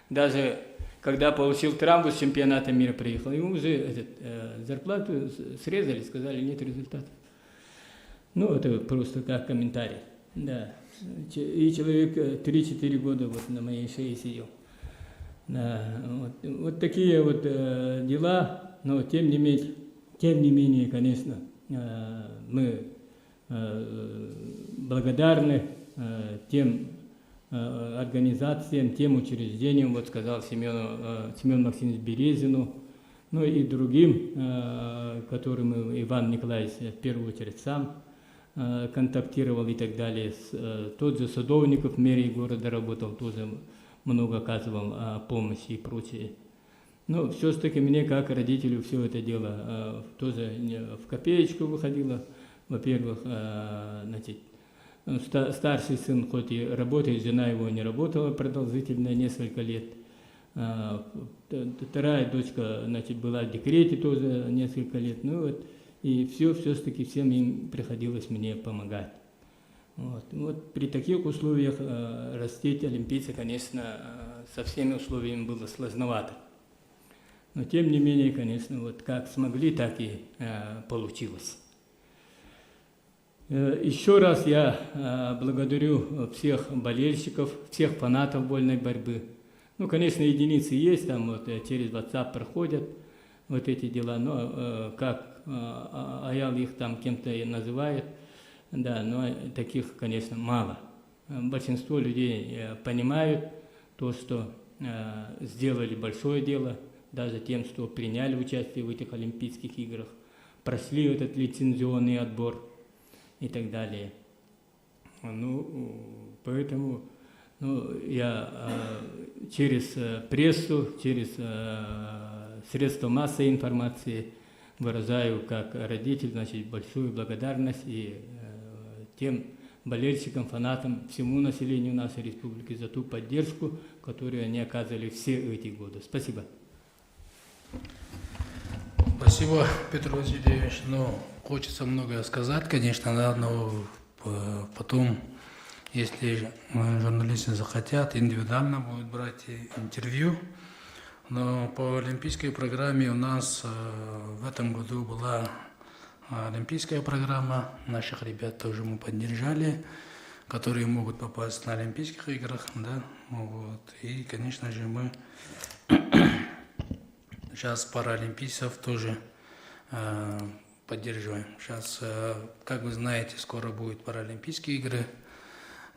Даже когда получил травму с чемпионата мира приехал, ему уже зарплату срезали, сказали, нет результатов. Ну, это просто как комментарий. Да. И человек 3-4 года вот на моей шее сидел. Да, вот такие вот дела, но тем не менее, конечно, мы благодарны тем организациям, тем учреждениям, вот сказал Семен Максимович Березину, ну и другим, которым Иван Николаевич в первую очередь сам контактировал и так далее. Тот же Садовников в мэрии города работал, тоже много оказывал помощи и прочее. Но все-таки мне, как родителю, все это дело тоже в копеечку выходило. Во-первых, значит, старший сын хоть и работает, жена его не работала продолжительно, несколько лет. Вторая дочка, значит, была в декрете тоже несколько лет. Ну вот, и все-таки всем им приходилось мне помогать. Вот при таких условиях растить олимпийца, конечно, со всеми условиями было сложновато. Но тем не менее, конечно, вот как смогли, так и получилось. Еще раз я благодарю всех болельщиков, всех фанатов вольной борьбы. Ну, конечно, единицы есть, там вот через WhatsApp проходят вот эти дела, но как Аял их там кем-то называет, да, но таких, конечно, мало. Большинство людей понимают то, что сделали большое дело, даже тем, что приняли участие в этих Олимпийских играх, прошли этот лицензионный отбор и так далее. Ну, поэтому я через прессу, через средства массовой информации выражаю как родитель, значит, большую благодарность и тем болельщикам, фанатам, всему населению нашей республики за ту поддержку, которую они оказывали все эти годы. Спасибо. Спасибо, Петр Васильевич. Ну, хочется многое сказать, конечно, да, но потом, если журналисты захотят, индивидуально будут брать интервью. Но по олимпийской программе у нас в этом году была олимпийская программа. Наших ребят тоже мы поддержали, которые могут попасть на Олимпийских играх. Да? Вот. И, конечно же, мы сейчас паралимпийцев тоже поддерживаем. Сейчас, как вы знаете, скоро будут паралимпийские игры,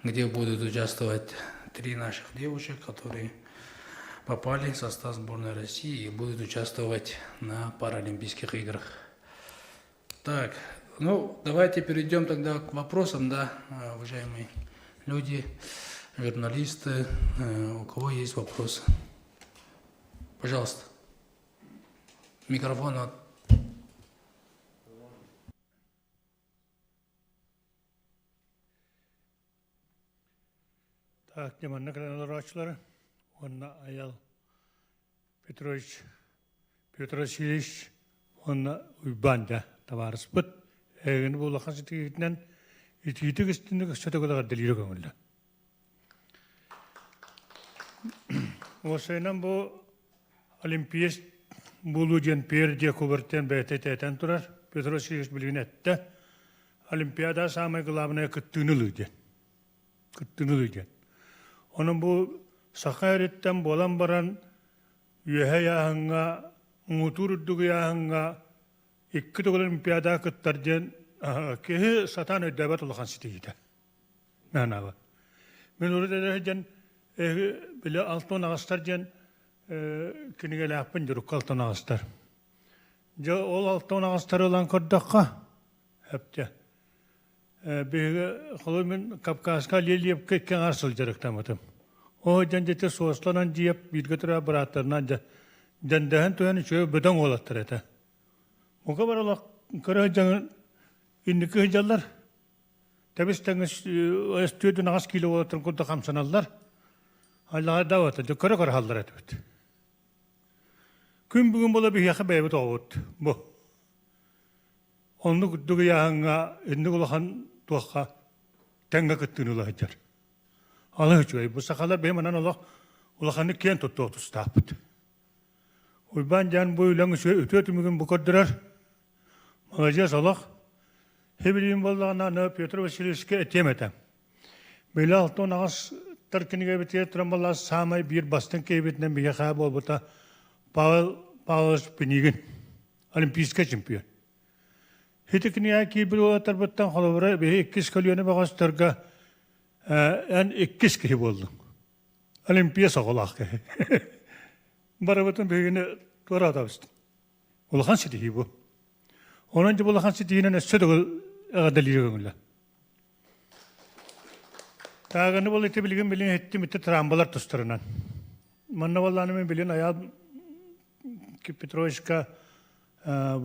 где будут участвовать 3 наших девушек, которые попали в состав сборной России и будут участвовать на паралимпийских играх. Так, ну, давайте перейдем тогда к вопросам, да, уважаемые люди. журналисты, у кого есть вопросы? Пожалуйста. Микрофон от... Так, деманна канал açıları. Onna ayal Петр Васильевич, onna uybanda tavarıspıt. Egin bu lakan sitikitinden ititik istindik söte kadar deliri gömüldü. O seynen bu olimpiyist bulujen per diye kuberten BTT'den turar. Петр Васильевич bilgin etti. Olimpiyada samay gılabına kıttınılıgen. Onun bu sakayretten bolan baran üyehe yahanga, muturuddugu yahanga, ikki de olimpiyada kıttarjen kehi satan ödebat olakan sitiydi. Menava. Men orada derken bile altın ağastarjen kinige lapın juruk altın ağastar. Ja ol altın ağastar olan kordakka hepte. Bir xolomen Kafkaska leliyip ketken arsıl jarıktamadım. O jandete soğuslanan diyip bir götüre bıraktırnan jandahan tuyan şöyle beden olattır ete. O kadar ola kara janın indiki hıjallar. Tabisteniz stüdyo nagas kilo olattır kurda kamsanallar. Allah'a davet ediyor. Kara hallar etmet. Gün bugün bola bir yakı beyabet oğut. Bu. Onu kutluğu yağınga, indi kulakan tuğka, tenga kıttığını ulahacar. Allah için, bu sakalar benim anan Allah, ulakanı kiyen tuttu otu stapıt. Uyban can bu ilanı şöyle ötüyatımıgın bu koddurar. Mağacağız Allah. Hebiliyim vallağına ne Piyotr Vasilyevski etemetem. Böyle altın ağız tarkini gebetiye tramballah samay bir bastın keybetinden bir yakabı olbuta Pavel Pinigin, olimpiyska çempiyon. Hitikniya ki bir ola tarbettan xolobra be 2 kalyonu bağıştırga en 2 ki boldum. Olimpiya soğolaq ki. Barabatın begini tora tabistım. Ulxan sidi bu. Onunca bulxan sidinin södü dalili göngüllä. Tağını bol eti bilgin bilin etti mitte trambalar tusturundan. Manna vallahi men bilin ayal ki Petrovska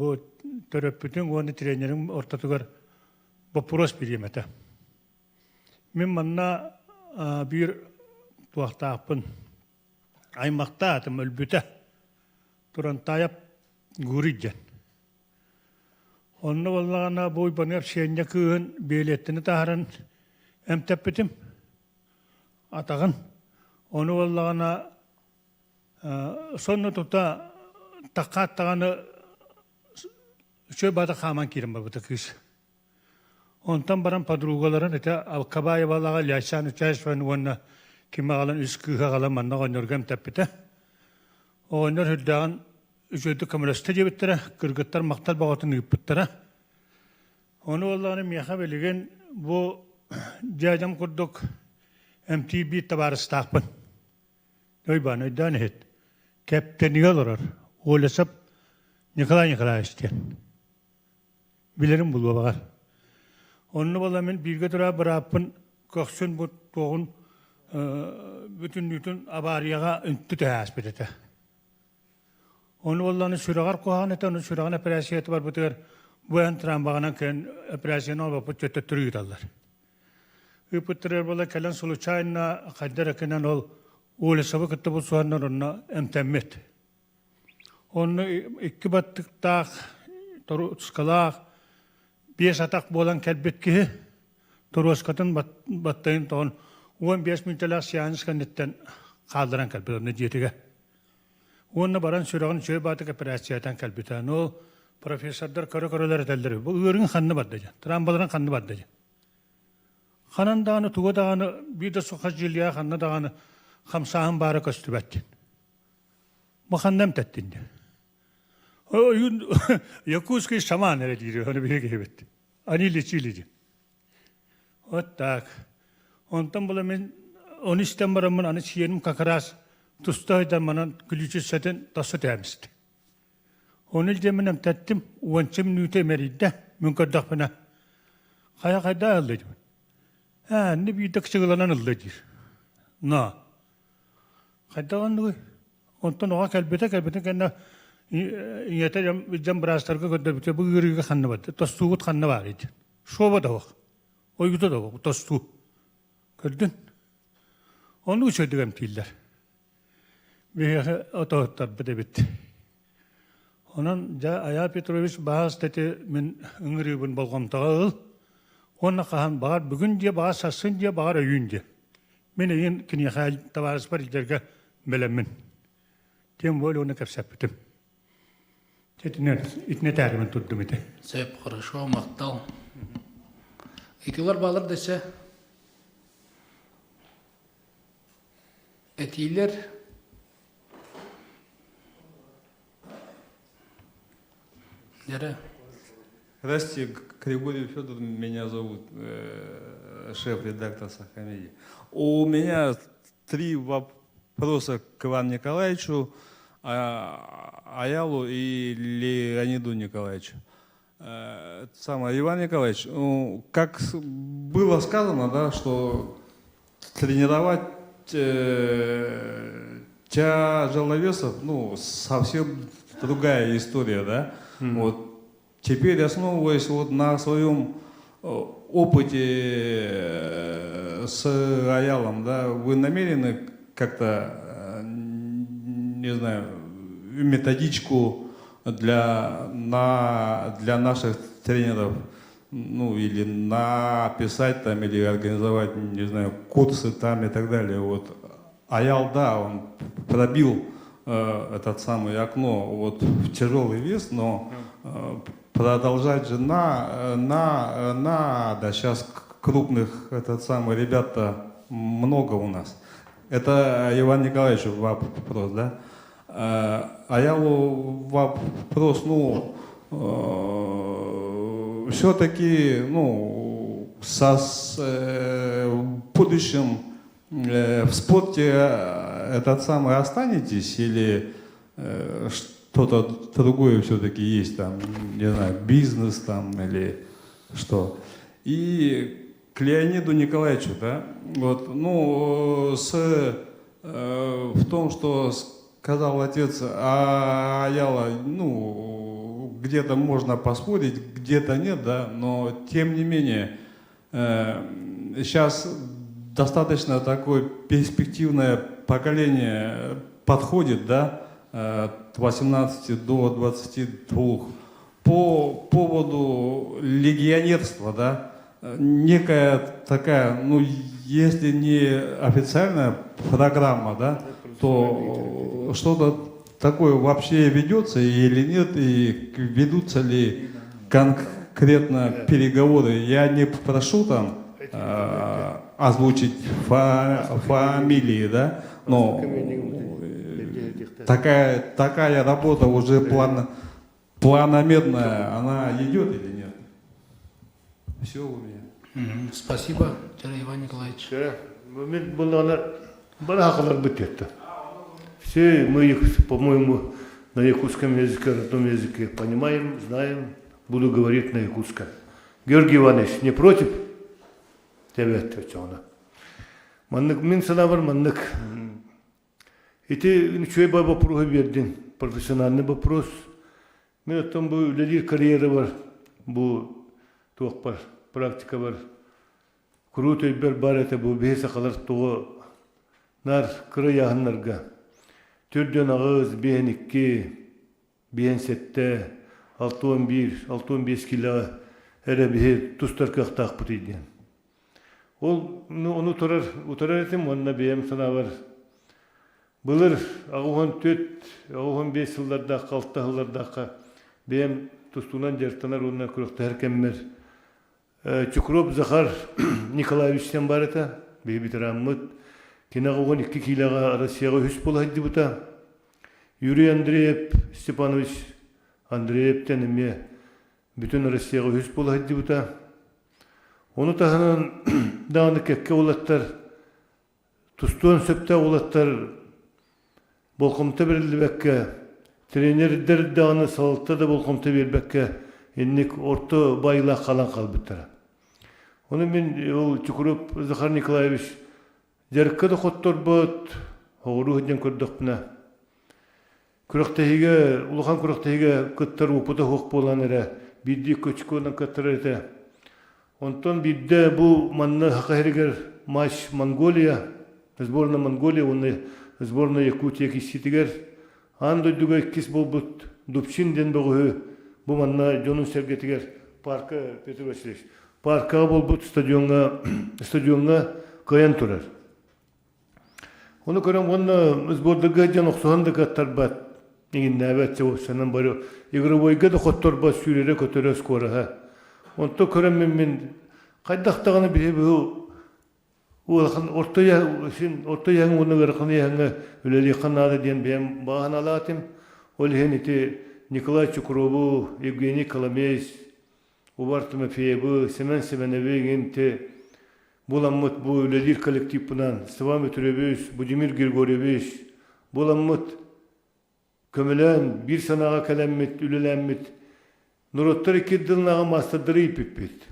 bu terapötün onu trenerin ortatıgar bapuros bilimete. Min manna bir tuaqta apın aymakta atım ölbüte turan tayap guricen. Onu vallağına boy banıp şeyince kığın biletini taharan emtepetim atağın. Onu vallağına sonu tuta takat tağını şöyle bada kaman kirim var bu takış. Ondan baran padrugaların ete kabaya vallağa yaşan uçaş falan ona kime alan üskü kalan manna onurgam tepete. Onlar hüddağın ücretli kamerası cebettere kırgıtlar maktal bağıtını yıpıttere. Onu vallağını miyaha beligen bu cacam kurduk MTB tabarı stahpın. Noy bana iddian et. Kapteni olur. Olasap Nikolay isteyen. Bilirim bulu bakar. Onu vallahi bir götüre bırakın koksun bu toğun bütün abariyaga üntü tehasbedete. Onu vallahi süragar kohan ete onu süragan operasiyeti var bu tür bu entran bağına ken operasyon olma bu çöte türüyüdallar. Ipıtırır vallahi kelen suluçayna kaddere kenen ol olasabı kıttı bu suhanlar ona emtemmet. Onu iki battık dağ toru skalaq bir atak bolan kelbet ki toru skatın battayın ton 15 minutlar seans kanitten kaldıran kelbet onu diyetiga. Onu baran sürağın şöyle batık operasiyatan kelbetan o profesörler karalar edeller. Bu ürün kanını baddaca. Trambaların kanını baddaca. Kanan dağını tuğa dağını bir de sokak jilya kanını dağını kamsahın barı köstübettin. Bu kannem tettin. Yakutski şaman öyle diyor, onu bir gibi. Anili çilici. O tak. Ondan bula men 13 Temmuz'un anı çiyenim kakaras tustaydan bana gülücü seten tası temizdi. Onu demenem tettim, uançım nüte meridde, münkadak bana. Kaya kayda aldı. Ha, ne bir dak çıgılanan aldı. На. Хайдаган дуй. Онтон ога калбете кэнна ията жам брастарга көддөбүтө бүгүрүгө ханнабат. Тостугут ханнабар ит. Шоба да бак. Ойгута да бак. Тосту. Көрдүн. Onu uçurdum tiller. Bir otohtar bedebit. Onun ja Aya Petrovich bahas tete min ıngırıbın balgam tağıl. Ona kahan bağır bugün diye bağır sassın diye bağır öğün diye. Min öğün kini hal tavarız par ilerge melemin. Tem böyle onu kapsaptım. Tetine itne tarimin tuttum ite. Сәп хорошо, мақтал. Икілер балыр десе, әтейлер дәрі. Здравствуйте, Григорий Федор, меня зовут, шеф-редактор Сахамедии. У меня 3 вопроса к Ивану Николаевичу, Аялу и Леониду Николаевичу. Иван Николаевич, как было сказано, да, что тренировать тяжеловесов, совсем другая история, да? Вот. Теперь, основываясь вот на своем опыте с Аялом, да, вы намерены как-то, не знаю, методичку для наших тренеров, или написать там, или организовать, не знаю, курсы там и так далее. Вот. Аял, да, он пробил этот самый окно вот в тяжелый вес, но продолжать же надо. Сейчас крупных ребят-то много у нас. Это Иван Николаевич вопрос, да? Аялу вопрос, все-таки, в будущем в спорте останетесь или что-то другое все-таки есть, там, не знаю, бизнес там или что? И к Леониду Николаевичу, да, вот, в том, что сказал отец Аяла, где-то можно поспорить, где-то нет, да, но тем не менее, сейчас достаточно такое перспективное поколение подходит, да, от 18 до 22. По поводу легионерства, да, некая такая, если не официальная программа, да, то что-то такое вообще ведется или нет, и ведутся ли конкретно переговоры. Я не прошу там озвучить фамилии, да, но такая работа уже планомерная, она идет или нет? Все у меня. Спасибо, Иван Николаевич. Все мы их, по-моему, на якутском языке, родном языке понимаем, знаем, буду говорить на якутском. Георгий Иванович, не против? Тебе отвечу. Маннык, мин санавар маннык. Эти ничего бы вопрос вердин, профессиональный вопрос. Мен оттан бу лидер карьера бар, бу туак бар, практика бар. Крутой бар это бу бейса калар туга нар кыры яхыннарга. Түрден ағыз бейін 2, бейін 7, 6-11, 6-15 әрі бейі тұстар қақтақ бұтыйден. Оны ұтарар етім, онына бейім сана бар. Бұлыр ағуған 4, ағуған 5 жылдардақ, 6 жылдардақ бейім тұстуынан жартанар онына күріқті әркеммер. Чукроп Захар Николаевичтен бар еті, бейі бітіраммыд. Кинағуған 2 килаға Россияға хүс болайды бұта. Юрий Андреев Степанович Андреевтен еме бүтін Россияға хүс болайды бұта. Оны тағынан дағаны кәкке олаттар, тұстуан сөпті олаттар, болқымты бірілді бәкке, тренердер дағаны салытта да болқымты бір бәкке, еннік орты байла қалан қалбыттара. Оны мен Чукуров Захар Николаевич Жарыққа да қоттор бұд, оғыру хүден көрдік бұна. Күріқтәйге, ұлған күріқтәйге күттар ұпыда хоқ болан әрі, бидді көчкі онан күттар әрі. Онтон бидді бұл манны хақайрігер матч Монголия, сборна Монголия, оны сборна Якутия кисетігер. Андой дуга кис бол бұд, Дупчин ден бұғы бұл манна Жонын Сергетігер парка Петр Васильевич. Парка бол бұд стадионға қаян тұрар. Оны көрем, оны сбордығы жан оқсуғанды қаттар бат. Егін нәбәтсе осынан бары. Игровойға да қоттор бат сүйрері көтері скораға. Онто көрем мен қайдақтағаны біле бұл орта яғын оны ғырқыны яғыңа өлелі қанады ден бәйім бағын алатым. Ол еті Николай Чукрову, Евгений Коломейс, Увартыма Фейбы, Семен Семенове, Буламмыт бұл өлелер коллективпынан, Ставам Өтіребес, Будимир Григорьевич, Буламмыт көмілән, бір санаға кәләммет, үлеләммет, Нұроттар екеділінаға мастырдыры ипеппет.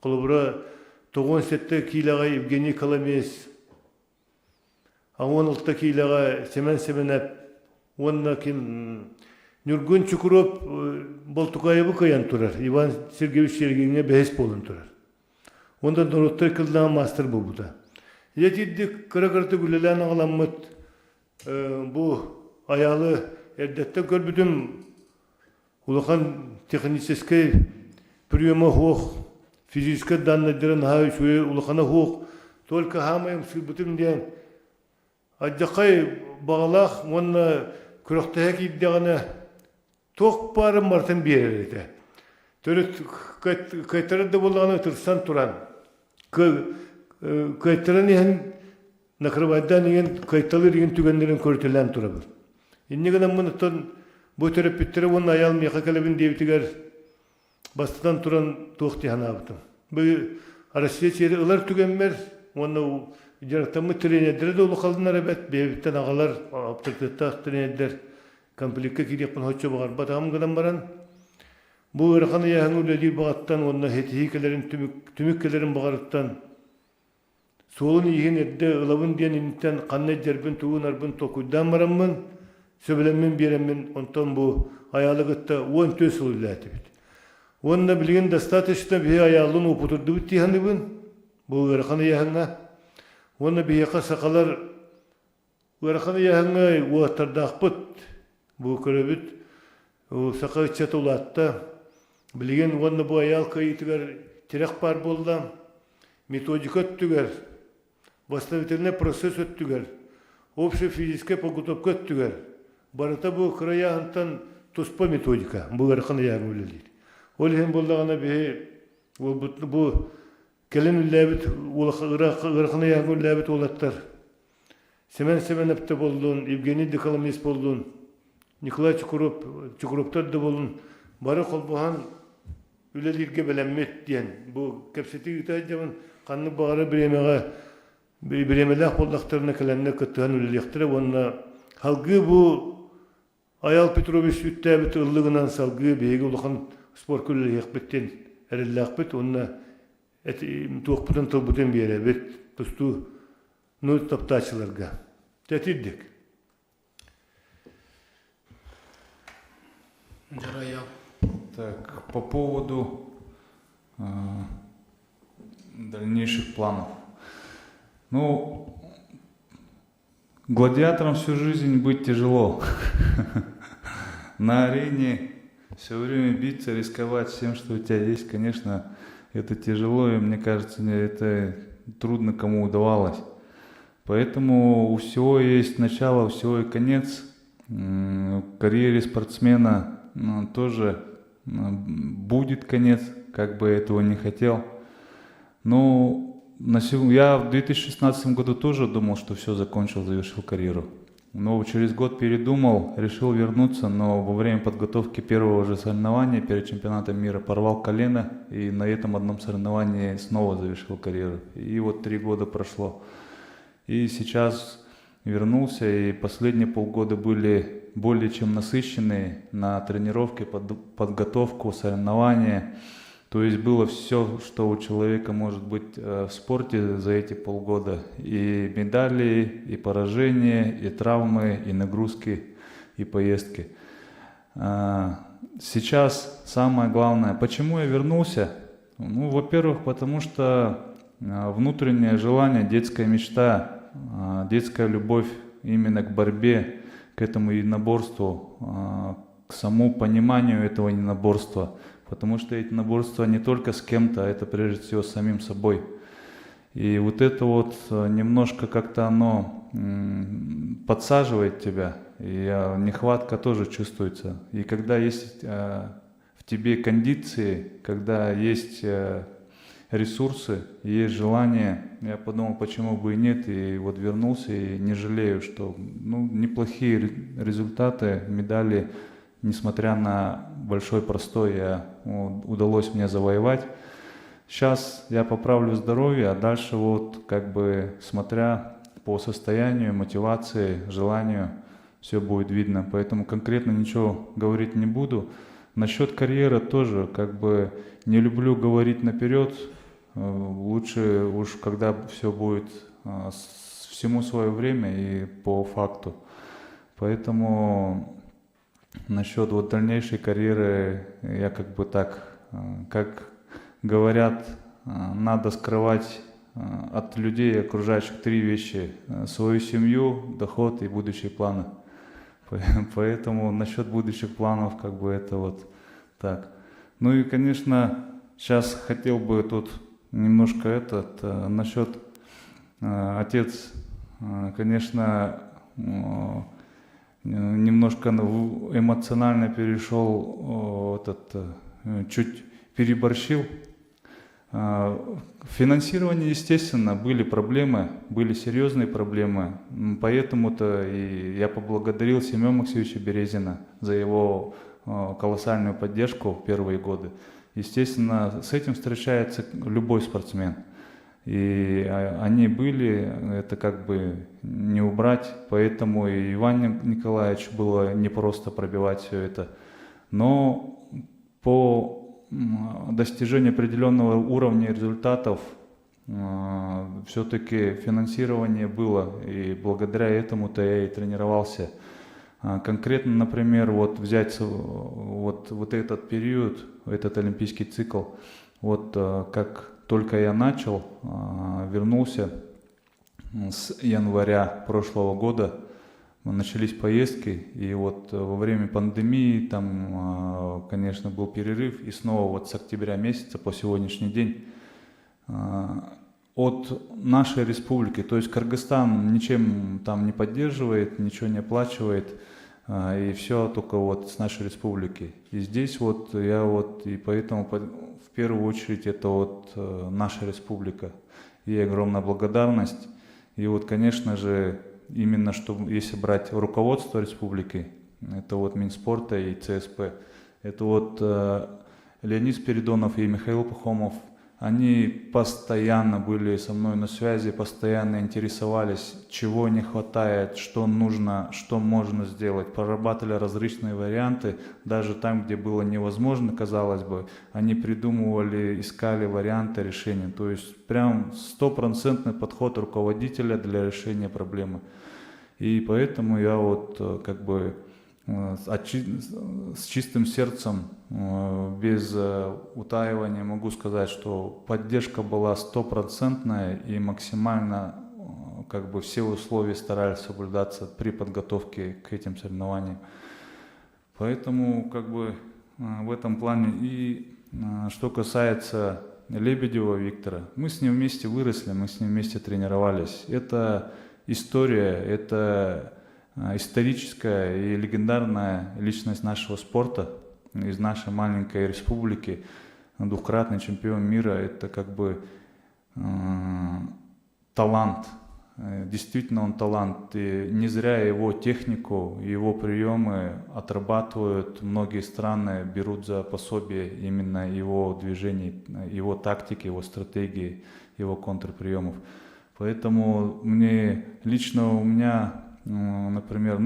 Қолыбыра 97-ті кейлаға Евгений Коломейс, 16-ті кейлаға Семен Семенов, онна кем Нюргун Чукуров Балтукаевы қаян тұрар, Иван Сергеевич Сергеевне бәйіс болын тұрар. Онда Нұроттар кілдінаға мастыр бұл бұда. Етедік қыры-қырты күлелән ағаламмыт бұл аялы әрдетті көрбүдім улахан технический приема хоқ, физический данныдырын хауышуы улахана хоқ, только хамайым сылбытым ден. Аджақай бағалақ, онна күріқтәк иддеғана тоқ бары мартын берер еді. Төрет кайтарады болғаны тұрсан тұран. Кайтаран еген нақырбайдан еген кайталыр еген түгендерін көртілен тұра бір. Иннегінен мұнықтан бұл терапевттері оның аял меқа кәлебін дейтігер бастыдан тұран тоқты хана абытым. Бұл Россия сері ұлар түгенмер, оны жарықтамы тренердері де ұлы қалдынар әбәт, бейбіттен ағалар, авторитеттақ тренердер, комплектке керекпін хотшы бағар батағым қыдан баран. Бұл ұрақаны яғын өлелер бағаттан, оны хетихикелерін, түміккелерін бағарыттан, солын еген әрді ұлабын дейінінттен қаннай жербін, туғын арбын тоқуйдан барамын, сөбілеммен береммен, онтан бұл аялығытта 14 сыл үләті бет. Онына білген достаточно бе аялын опытырды біт дейханы бін, бұл ұрақаны яғынға. Оны бейеқа сақалар ұрақаны яғынға уаттардақ бұт, бұл көрі біт, сақа үтсет ұлатта. Білген оны бұл аял қайытығар терек бар болды, методика өттігер, восстановительный процесс өттігер, общий физический подготовка өттігер. Барыта бұл қыраяғынтан тұспа методика, бұл ұрақаны яғын өлелер. Ол ең болдағына бұл келін үлләбіт, ұрақына яғын үлләбіт олаттар. Семен Семеновты болдың, Евгений Деколомес болдың, Николай Чукуровтар да болдың. Бары қолбаған үлелерге біләммет дейін. Бұл кәпсеті үтәй жамын қанны бағары біремеләқ болдақтарына кәләніне күттіған үлелектірі. Онына халғы бұл Аял Петрович үттәбіт ұлығынан салғы бейгі ұлыған спор көлі еқпеттен әрілі ақпет. Онына туақпытын тұлбытын бері бет тұсту нөл таптачыларға. Тәтеддік. Так, по поводу дальнейших планов. Ну, гладиатором всю жизнь быть тяжело. На арене все время биться, рисковать всем, что у тебя есть, конечно, это тяжело, и мне кажется, это трудно кому удавалось. Поэтому у всего есть начало, у всего и конец. В карьере спортсмена тоже будет конец, как бы этого не хотел. Но я в 2016 году тоже думал, что все, закончил, завершил карьеру. Но через год передумал, решил вернуться, но во время подготовки первого же соревнования перед чемпионатом мира порвал колено, и на этом одном соревновании снова завершил карьеру. И вот 3 года прошло. И сейчас вернулся, и последние полгода были более чем насыщенные на тренировки, подготовку, соревнования. То есть было все, что у человека может быть в спорте за эти полгода. И медали, и поражения, и травмы, и нагрузки, и поездки. Сейчас самое главное, почему я вернулся? Ну, во-первых, потому что внутреннее желание, детская мечта, детская любовь именно к борьбе, к этому единоборству, к самому пониманию этого единоборства. Потому что единоборство не только с кем-то, а это прежде всего с самим собой. И вот это вот немножко как-то оно подсаживает тебя, и нехватка тоже чувствуется. И когда есть в тебе кондиции, когда есть ресурсы, есть желание, я подумал, почему бы и нет, и вот вернулся, и не жалею, что неплохие результаты, медали, несмотря на большой простой, удалось мне завоевать. Сейчас я поправлю здоровье, а дальше вот как бы смотря по состоянию, мотивации, желанию, все будет видно. Поэтому конкретно ничего говорить не буду. Насчет карьеры тоже как бы не люблю говорить наперед. Лучше уж когда все будет всему свое время и по факту. Поэтому насчет вот дальнейшей карьеры я как бы так, как говорят, надо скрывать от людей, окружающих, 3 вещи: свою семью, доход и будущие планы. Поэтому насчет будущих планов как бы это вот так. Ну и, конечно, сейчас хотел бы тут немножко насчет отец, конечно, немножко эмоционально перешел, чуть переборщил. В финансировании, естественно, были проблемы, были серьезные проблемы. Поэтому-то и я поблагодарил Семена Максимовича Березина за его колоссальную поддержку в первые годы. Естественно, с этим встречается любой спортсмен. И они были, это как бы не убрать, поэтому и Ивану Николаевичу было непросто пробивать все это. Но по достижению определенного уровня результатов все-таки финансирование было, и благодаря этому-то я и тренировался. Конкретно, например, вот взять вот этот период, этот олимпийский цикл, вот как только я начал, вернулся с января прошлого года, начались поездки, и вот во время пандемии там, конечно, был перерыв, и снова вот с октября месяца по сегодняшний день от нашей республики, то есть Кыргызстан ничем там не поддерживает, ничего не оплачивает, и все только вот с нашей республики. И здесь вот я вот, и поэтому в первую очередь это вот наша республика. Ей огромная благодарность. И вот, конечно же, именно что если брать руководство республики, это вот Минспорта и ЦСП, это вот Леонид Спиридонов и Михаил Пахомов, они постоянно были со мной на связи, постоянно интересовались, чего не хватает, что нужно, что можно сделать. Прорабатывали различные варианты, даже там, где было невозможно, казалось бы, они придумывали, искали варианты решения. То есть прям 100% подход руководителя для решения проблемы. И поэтому я вот как бы с чистым сердцем, без утаивания могу сказать, что поддержка была 100% и максимально как бы все условия старались соблюдаться при подготовке к этим соревнованиям. Поэтому как бы в этом плане. И что касается Лебедева Виктора, мы с ним вместе выросли, мы с ним вместе тренировались. Это история, это историческая и легендарная личность нашего спорта из нашей маленькой республики, двукратный чемпион мира. Это как бы талант, действительно он талант. И не зря его технику, его приемы отрабатывают многие страны, берут за пособие именно его движений, его тактики, его стратегии, его контрприемов. Поэтому лично у меня, например,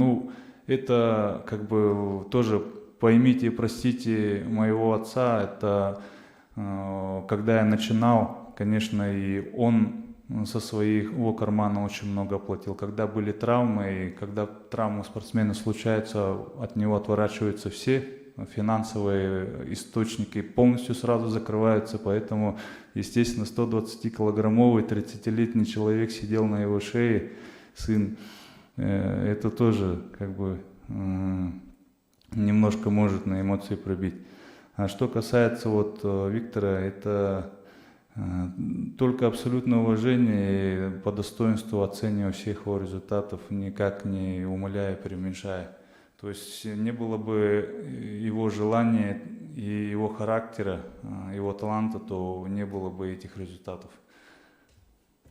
это как бы тоже поймите и простите моего отца, это Когда я начинал, конечно, и он со своего кармана очень много платил. Когда были травмы, и когда травмы у спортсмена случаются, от него отворачиваются все финансовые источники, полностью сразу закрываются, поэтому, естественно, 120-килограммовый 30-летний человек сидел на его шее, сын, это тоже как бы немножко может на эмоции пробить. А что касается вот Виктора, это только абсолютное уважение и по достоинству оцениваю всех его результатов, никак не умаляя, преуменьшая. То есть не было бы его желания и его характера, его таланта, то не было бы этих результатов.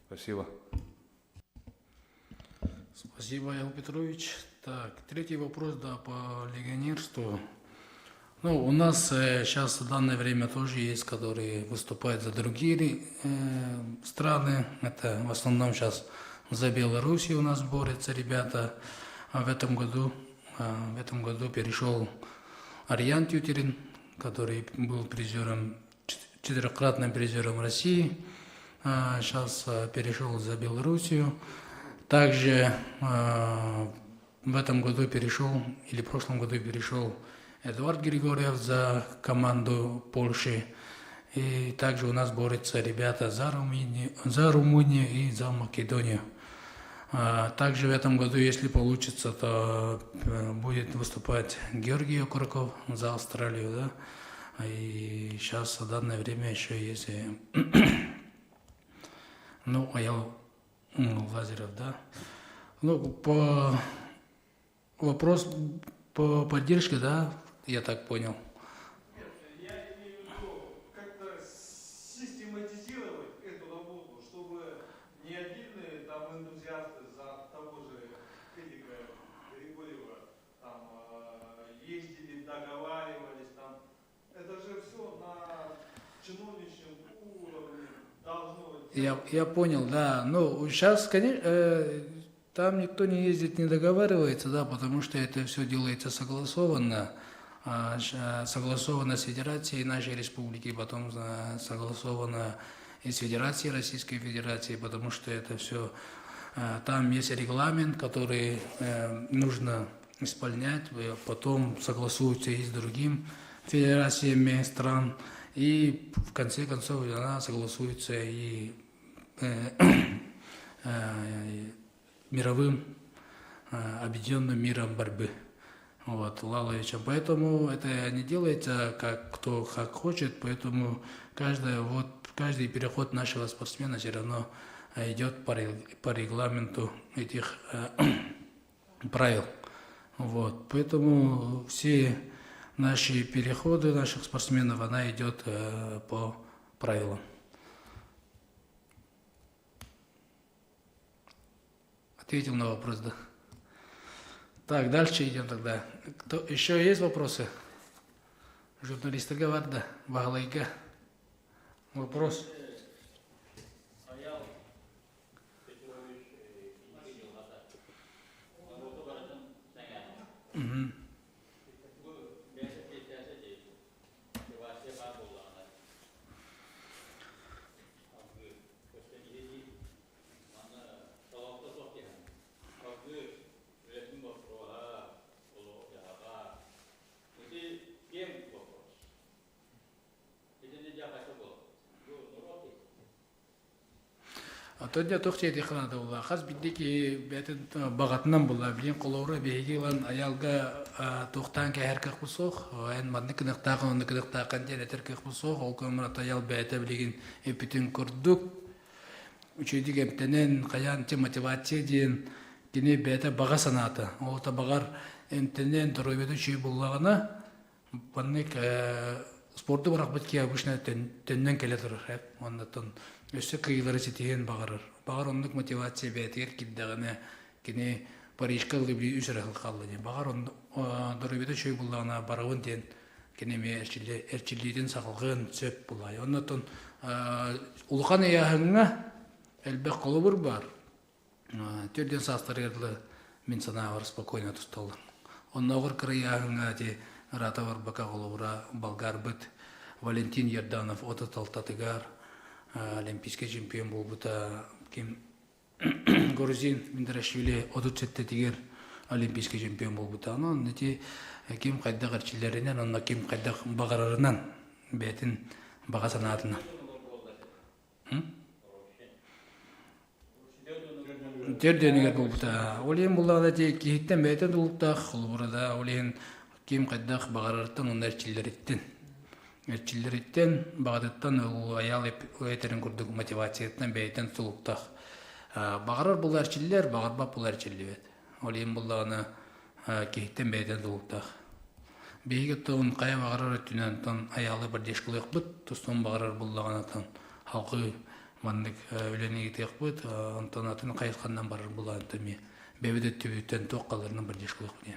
Спасибо. Спасибо, Аял Петрович. Так, третий вопрос, да, по легионерству. Ну, у нас сейчас в данное время тоже есть, которые выступают за другие страны. Это в основном сейчас за Белоруссию у нас борются ребята. А в этом году перешел Арьян Тютерин, который был призером, четырехкратным призером России. Сейчас перешел за Белоруссию. Также в этом году перешел, или в прошлом году перешел Эдуард Григорьев за команду Польши. И также у нас борются ребята за Румынию и за Македонию. Также в этом году, если получится, то будет выступать Георгий Окурков за Австралию. Да? И сейчас в данное время еще есть Аял Лазарев. Да? По вопрос по поддержке, да, я так понял. Нет, я имею в виду как-то систематизировать эту работу, чтобы не отдельные там энтузиасты за того же Эдика Григорьева там ездили, договаривались там. Это же все на чиновничьем уровне должно. Я понял, да. Ну, сейчас, конечно, там никто не ездит, не договаривается, да, потому что это все делается согласованно. Согласовано с Федерацией нашей республики, потом согласовано и с Федерацией Российской Федерации, потому что это все, там есть регламент, который нужно исполнять, потом согласуется и с другими федерациями стран, и в конце концов она согласуется и мировым объединенным миром борьбы. Вот, Лаловичем. Поэтому это не делается кто как хочет, поэтому каждый переход нашего спортсмена все равно идет по регламенту этих правил. Вот, поэтому все наши переходы наших спортсменов, она идет по правилам. Ответил на вопрос, да? Так, дальше идем тогда. Еще есть вопросы? Журналисты говорят, да? Баглайка. Вопрос? Тоня тохчеди ханада була. Хас биддики бетин багатнан була. Билин колора бейгилан аялга тохтан ке herkek busох. En madnik nıktaqan diye terkek busох. Ol kömrat ayal bete bilgin epitin kurduk. Üçüydük emtenen kayan te motivasiya diyen kine bete baga sanatı. O ta bagar emtenen dorobedu şey bullagana bannik спорты барак битки обычно теннен келе турар хеп. Оннан өсө кыйлары сетиен багарыр. Багар ондук мотивация бетер киддагына кини Парижка либли үсөрө калды. Багар он дөрөбөдө чөй булгана барабын тен кини ме эрчилден сакылган сөп булай. Оннан улхан яһыңга элбек колобур бар. Төрден састырырлы мен санаавар спокойно тусталды. Онногор кыры яһыңга те Ратавар бака голубра болгар бит Валентин Ерданов отыз алтатыгар олимпийский чемпион болбута. Ким грузин Миндрашвили отыз сеттетигер олимпийский чемпион болбута. Анан нети ким кайдак арчиллеринен, онна ким кайдак багарарынан бетин бага санаатына. Терденигер болбута. Олен буллада те кихиттен бетен дулуктак, burada олен ким кайдак багарартан онна арчиллериттен. Арчиллериттен багадаттан ул аял этерин курдук мотивацияттан бетен сулуктак. Багарар бул арчиллер, багарбап бул арчиллебет. Олен буллагана кихиттен бетен дулуктак. Бейге тоон кая багарар өтүнөн тон аялы бир дешкылык бут, тустон багарар буллагана тон халкы мандык өленеги тек бут, антон атын кайткандан барар булган теми. Бебеде түбүтен токкаларынын бир дешкылык бут.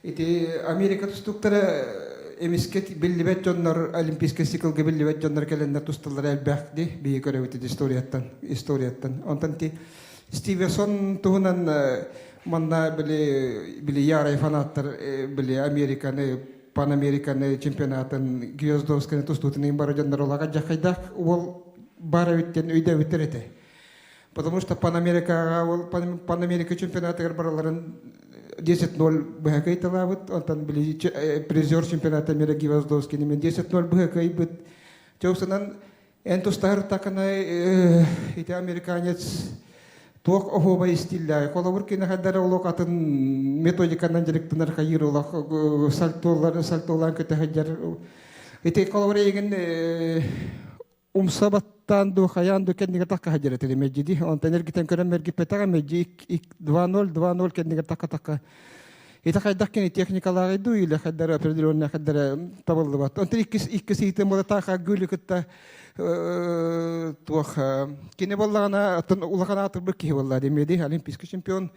Ити Америка тустуктара эмискет биллибет жоннор олимпийский циклге биллибет жоннор келендер тусталар элбэхди бии көрөбүт историяттан. Онтан ти Стивенсон туунан манна били ярай фанаттар били Американы Панамериканы чемпионатын Гвоздовсканы тустутын бара жоннор олага жакайдак ол бара үттен үйдө үттерете. Потому что Панамерика чемпионаты бараларын 10-0 бэхэкэй талабыт, онтан били призер чемпионата мира Гвоздовский немен 10-0 бэхэкэй быт. Чоусанан энтустар таканай ити американец туок охоба стилля. Коловур кина хаддара улок атын методиканан директонар хайыр улак сальтолан көтө хаджар. Ити коловур еген умсабаттан ду хаян ду кендиге такка хаджар теле меджиди. Онтан эргитен көрөм эргит петага меджи 2-0 кендиге такка. Ити хайдаккен техникалары ду или хаддара определенная хаддара табылды бат. Онтан икки ситем бола така гүлү кытта туох кине боллагана улахана атыр ки болла демеди олимпийский чемпион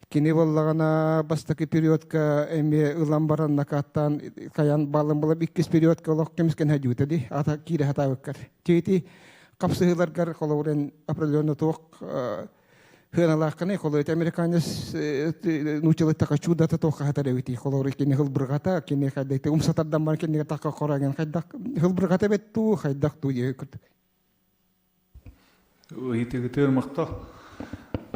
кине боллагана бастакы периодка эме ылам баран накаттан каян балым болуп иккис периодка олох кемискен хажуутади ата кире хатабыккар тети капсыыларгар колорен определенно туох хыналакканы колорет американец нучылык така чудата туох хатаребити колорет кине хылбыргата кине хадайты умсатардан бар кине така кораген хайдак хылбыргата бетту хайдак ту екут Итегитер мақта.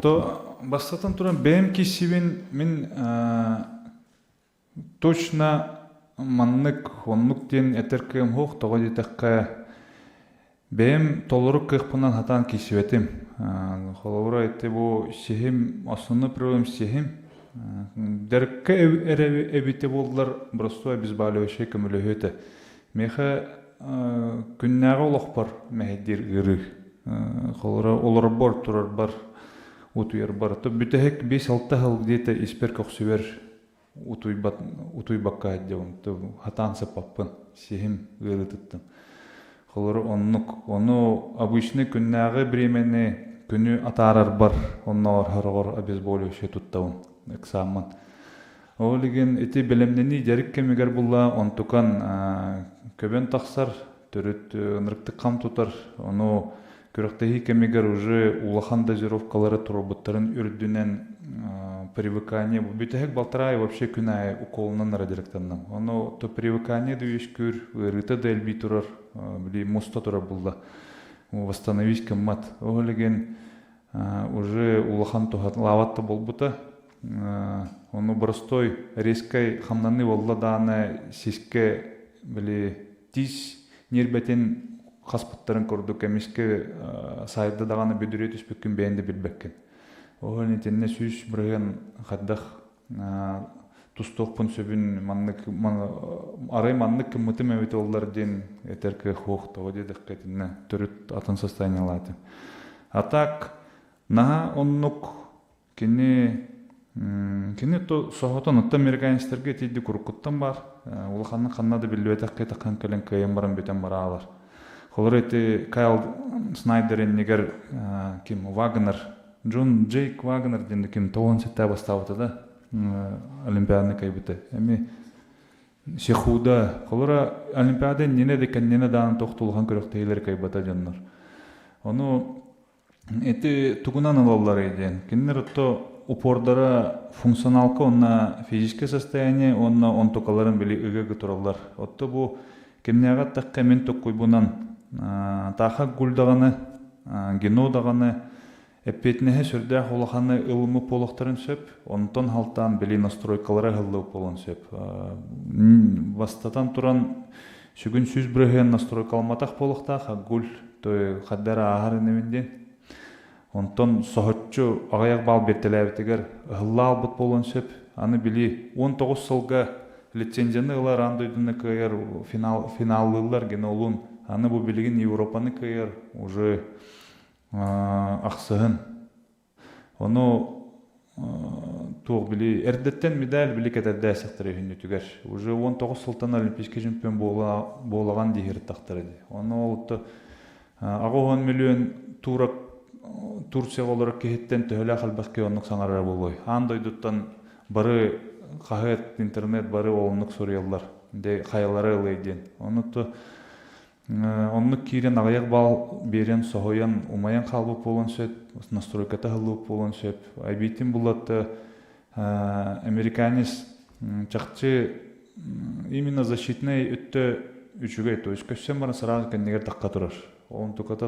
То бастатан туран бәм кисивен мен точно маннык оннук ден этеркем хох тоғады таққа бәм толырық кықпынан хатан кисиветим. Холовра етті бұл сехим, осыны проблем сехим. Дәрікке әбіте болдылар бұрыстуа біз бәлі өше көмілі өті. Меха күннәға олық бар мәхеддер ғырық. Холора олар бар, турар бар, утуяр бар. То бүтәһек 5-6 хыл где-то испер көксүбер утуй бакка дәвым. То хатан сапаппын, сехим гылытыттын. Холора оннук, оны обычный күннәгы бременне күнү атарар бар, оннор харгор обезболивающий туттавын, экзамен. Олеген эти белемнени жарыкка мегер булла, онтукан көбен тақсар, төрөт нырыкты кам тутар, оны көрөктеги кемегер уже улахан дозировкалары турбуттарын үрдүнен привыкание. Бүтәһек балтырай вообще күнай уколунан радиоактивнан. Оны то привыкание дуешкүр, рыта дельби турар, били моста турар булда. Восстановить кеммат. Олеген уже улахан тухат лаватта болбута. Оны простой резкой хамнаны болла даны сиске били тиз нербетен хаспыттарын көрдік, әмеске сайда дағаны бөдірет үспеккен бәйінді білбеккен. Оғыл нетенне сүйіс бірген қаддақ тұстоқпын сөбін арай маннық кімміті мәуеті олар ден әтеркі хоқты дедік қайтынна түріт атын состояние алады. Атак, наға оннық кені соғытын ұтты американистерге тейді күркуттан бар, олақанның қаннады білуетақ қайта қанкелен кайын баран бөтен бара алар. Холор эти Кайл Снайдерен негер ким Вагнер, Джон Джейк Вагнер ден ким тоон сетте бастабыты да олимпиаданы кайбыты. Эми сехуда холора олимпиада нене декен нене даан тоқтулған көрөктейлер кайбыта жаннар. Оны эти тугунан алалар еден. Кинер отто упордара функционалка, онна физическое состояние, онна онтокаларын били ыгы туралар. Отто бу кемнега такка мен токкуй бунан таха гулдаганы, гено даганы, эппетнеhe сүрдә холаханы ылымы полохтарын сөп, онтон халтан били настройкалары хыллы полон сөп. Бастатан туран сүгүн сүз бреген настройкалматах полохтах, гуль той хаддара ахары неменден. Онтон сохотчу агаяк бал бертелебитигер хылла албыт полон сөп, аны били 19 сылга лицензияны ылар андойдуны кыйыр финаллылар генолун, аны бу билигин Европаны кыйыр уже ақсығын. Оны туғ били эрдеттен медаль били кетерді әсіқтірі хүнді түгер. Уже 19 сылтан олимпийский чемпион болаған дейгер тақтыры. Оны олытты ағуған миллион Турция оларық кехеттен төхілі қалбақке онық саңарар болой. Андойдыттан бары қағет интернет бары олынық сориялар. Қайалары ылайден. Онны кирен ағаяқ бал берен соғоян умаян қалбы болын сөп, настройката қалбы болын сөп. Айбейтін бұлатты американец чақчы именно защитный үтті үчіге, то есть көссен барын сразу кәндегер таққа тұрар. Он тұқата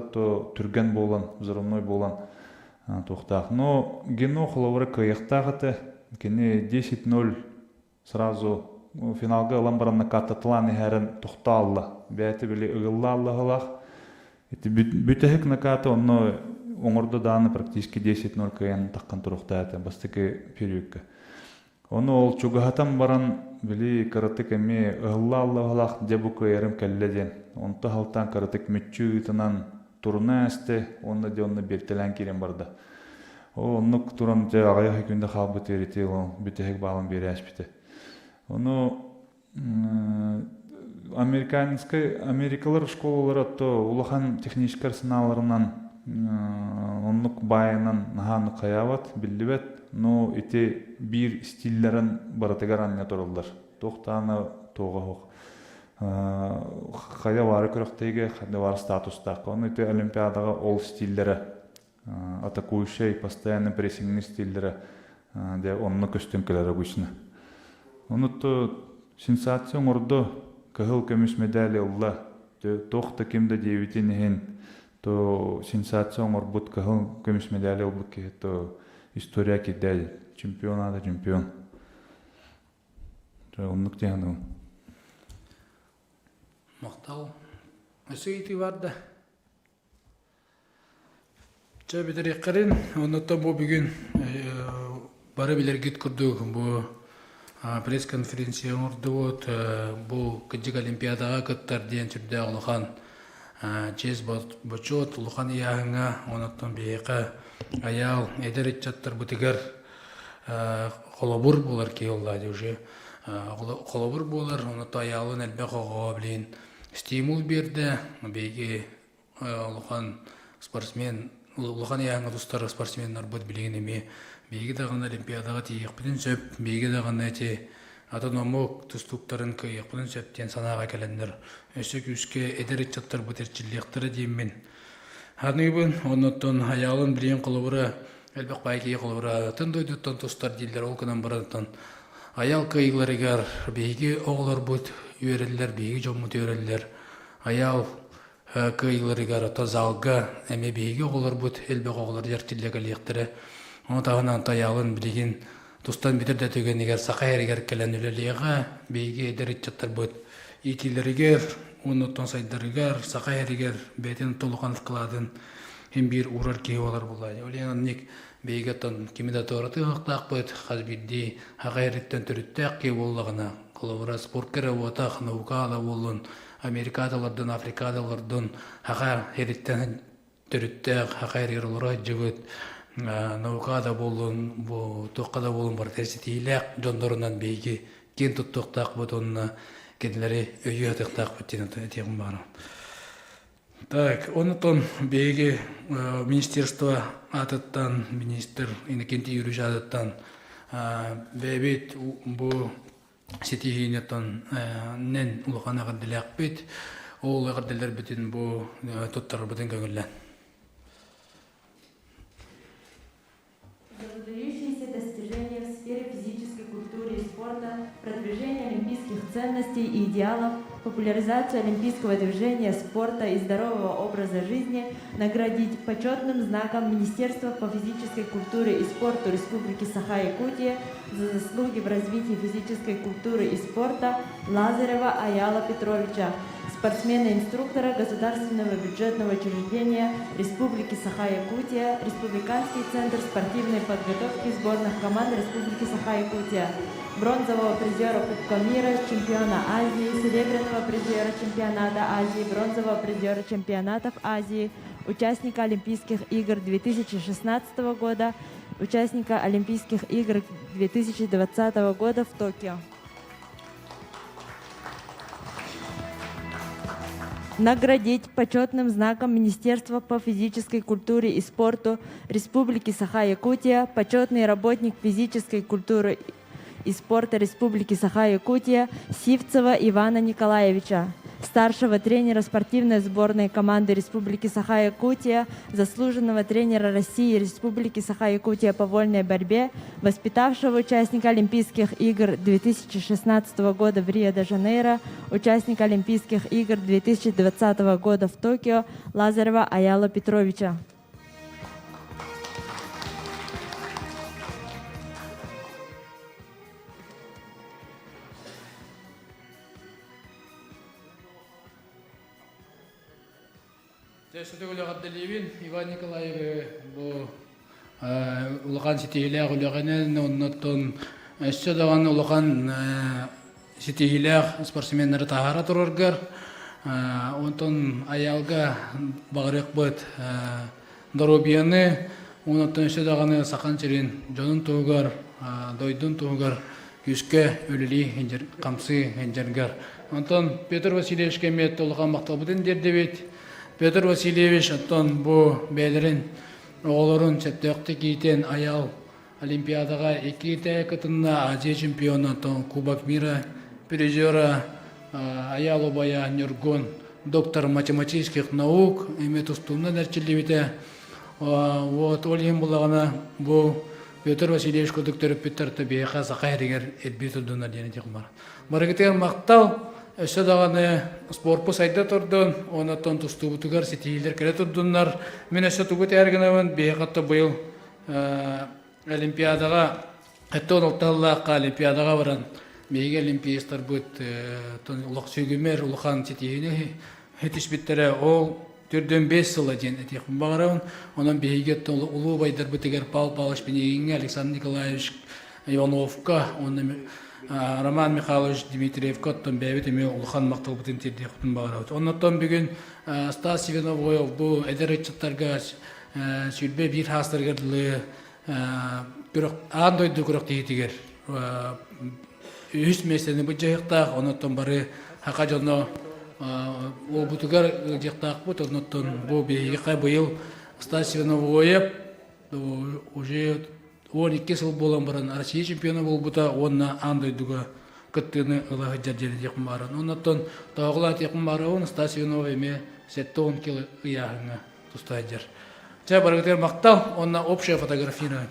түрген болан, взрывной болан тоқтақ. Но гено қылауыры каяқтағыты, кені 10-0 сразу финалга ламбаранна каттатылан ихәрін тұқта алла. Бәйті білі ұғылла алла ғылақ. Бүтәхік накаты онны оңырды даны практически 10-0 каян таққан тұрықта әті, бастықы периодка. Оны ол чуғатам баран білі каратык әме ұғылла алла ғылақ дебу каярым кәлләден. Онты халтан каратык мүтчі ұйтынан тұрына әсті, онны де онны бертелән керен барды. Онны тұран ағаяқ екінде қалбы тереті, бүтәхік балын бері әшпіті. Оны америкалар школалары улахан технический арсеналарынан оннук байынан наханы қаяват, білдібет, но эти бир стиллерін баратыгар анне тұрылдар. Тоқтаны тоға хоқ. Қая вары көріқтеге, қада вары статустақ. Оны эти олимпиадаға ол стиллері, атакующий, постоянный прессингный стиллері, онны көстенкілері көшіні. Онытты сенсация оңырды кығыл көміс медали ұлла. Тоқта кемді девітен ехен, то сенсация оңыр бұд кығыл көміс медали ұлбы ке, то история кедел, чемпион ады чемпион. Онлық деген ол. Мақтал. Өсі еті барды. Ча бедер еққарин, онытта бұл бүгін бары білер кет күрді бұл пресс-конференция ордуот бу кыджык олимпиадаға кыттар ден түрдө улахан чез бочот улахан яңа онотон бейка аял эдер итчаттар бутигер колобур болар кейоллады уже колобур болар оното аялын элбе кого билин стимул берди бейги улахан спортсмен улахан яңа достар спортсменнар бут билген эми бейгі дағын олимпиадаға тиекпідін сөп, бейгі дағын әте атономок тұстуқтарын күйекпідін сөптен санаға кәлендір. Өсі күске әдер етчаттар бұтерчіліктері деймін. Ханыбын, оныттон аялын білген қолыбыра, әлбәқ байкей қолыбыра, тын дойдыттан тұстар дейлер ол кынан барадыттан. Аял күйеглерігер бейгі оғылар бұд үйерелер, бейгі жоммыт үйерелер. Аял күйеглерігер ата залға әме бейгі оғылар бұд, әлбәқ оғылар жартиллегалиқтері. Оны тағынан таялын білеген тұстан бітір дә төген егер сақай әрігер кәлән өлелеға бейге әдер етчаттар бұд. Етилерігер, оныттан сайдарығар, сақай әрігер бәйтен толуған қыладын hem bir uğrar ki olar bulay. Oleyan nek beygetten kimida torati haqtaq бұд, қазбидді haqayretten түріттәq ki bollағына. Қолавыра спорткері отақ, наукада болын, Америкадалардан, Африкадалардан haqa heritten түріттәq, haqayrer olura jıvıt. Наукада болын, тоққада болын бар тәрсетейләқ жондорынан бейге кен тұттықтақ бұд, онына кенлері өйі атықтақ бұд тегім бары. Так, онытон бейге министерство атыттан, министр инекенті үріш атыттан бәйбет бұл сетейінеттен нән ұлған ағырділәқ бет, ол ағырділер бітін бұл тұттар бұдың көңіллән. ценностей и идеалов, популяризацию олимпийского движения, спорта и здорового образа жизни, наградить почетным знаком Министерства по физической культуре и спорту Республики Саха-Якутия за заслуги в развитии физической культуры и спорта Лазарева Аяла Петровича, спортсмена-инструктора Государственного бюджетного учреждения Республики Саха-Якутия, Республиканский центр спортивной подготовки сборных команд Республики Саха-Якутия, бронзового призера Кубка мира, чемпиона Азии, серебряного призера чемпионата Азии, бронзового призера чемпионатов Азии, участника Олимпийских игр 2016 года, участника Олимпийских игр 2020 года в Токио. Наградить почетным знаком Министерства по физической культуре и спорту Республики Саха-Якутия почетный работник физической культуры и спорта Республики Саха-Якутия Сивцева Ивана Николаевича, старшего тренера спортивной сборной команды Республики Саха-Якутия, заслуженного тренера России и Республики Саха-Якутия по вольной борьбе, воспитавшего участника Олимпийских игр 2016 года в Рио-де-Жанейро, участника Олимпийских игр 2020 года в Токио Лазарева Аяла Петровича. Тесудугулы Габдалиевин Иван Николаевич бу улахан ситихилях улаханен оннотон эсседаган улахан ситихилях спортсменнер тахара турургар онтон аялга багырык быт доробияны оннотон эсседаганы сахан чирин жонун тугар дойдун тугар күскө үлүли хенжер камсы хенжергар онтон Петр Васильевич кемет улахан мактабытын дердебет Петр Васильевич оттон бу бәдерин оғлорун сәттөкті кейтен аял Олимпиадаға 2 кытынна Азия чемпионы оттон Кубок мира призера аял обая Нюргон доктор математических наук эме тустумна нәрчилебите вот олим булагана бу Петр Васильевич кодуктор Петр Табиха Сахайригер элбитудуна дени текмар барагетер мактал Эсседаганы спорпу сайда турдун, онаттан тустубутугар сетиилер келе турдуннар. Мен эссе тугут әргенавын бейхатта быйыл Олимпиадага, әттон олталлаққа Олимпиадаға баран. Бейге олимпиистар бұд улақ сүйгімер, улахан сетиилер хетиш биттері ол түрден 5 сыла ден әтеқін бағарауын. Онан бейге улу байдар бұтығар Пал-Палыш бенегенге Александр Николаевич Ивановка, онан Роман Михайлович Дмитриев коттон бәбит эме улхан мактал бутын терде хутун багарат. Оннотон бүгүн Стас Сивиновоев бу эдеречтарга сүлбе бир хастыргырлы бирок андойду көрөк тегитигер. Үс месени бу жайыктак оннотон бары хака жоно о бутугар жайыктак бут оннотон бу бейга быйыл Стас Сивиновоев уже 12 жыл болан баран Россия чемпионы бол бута онна андойдуга кыттыны ылага жардери текин барын. Оннаттон тағыла текин барын Стас Сивинов эме 7-10 кило ыяхыңа тустайдер. Ча баргытер мактал, онна общая фотографировать.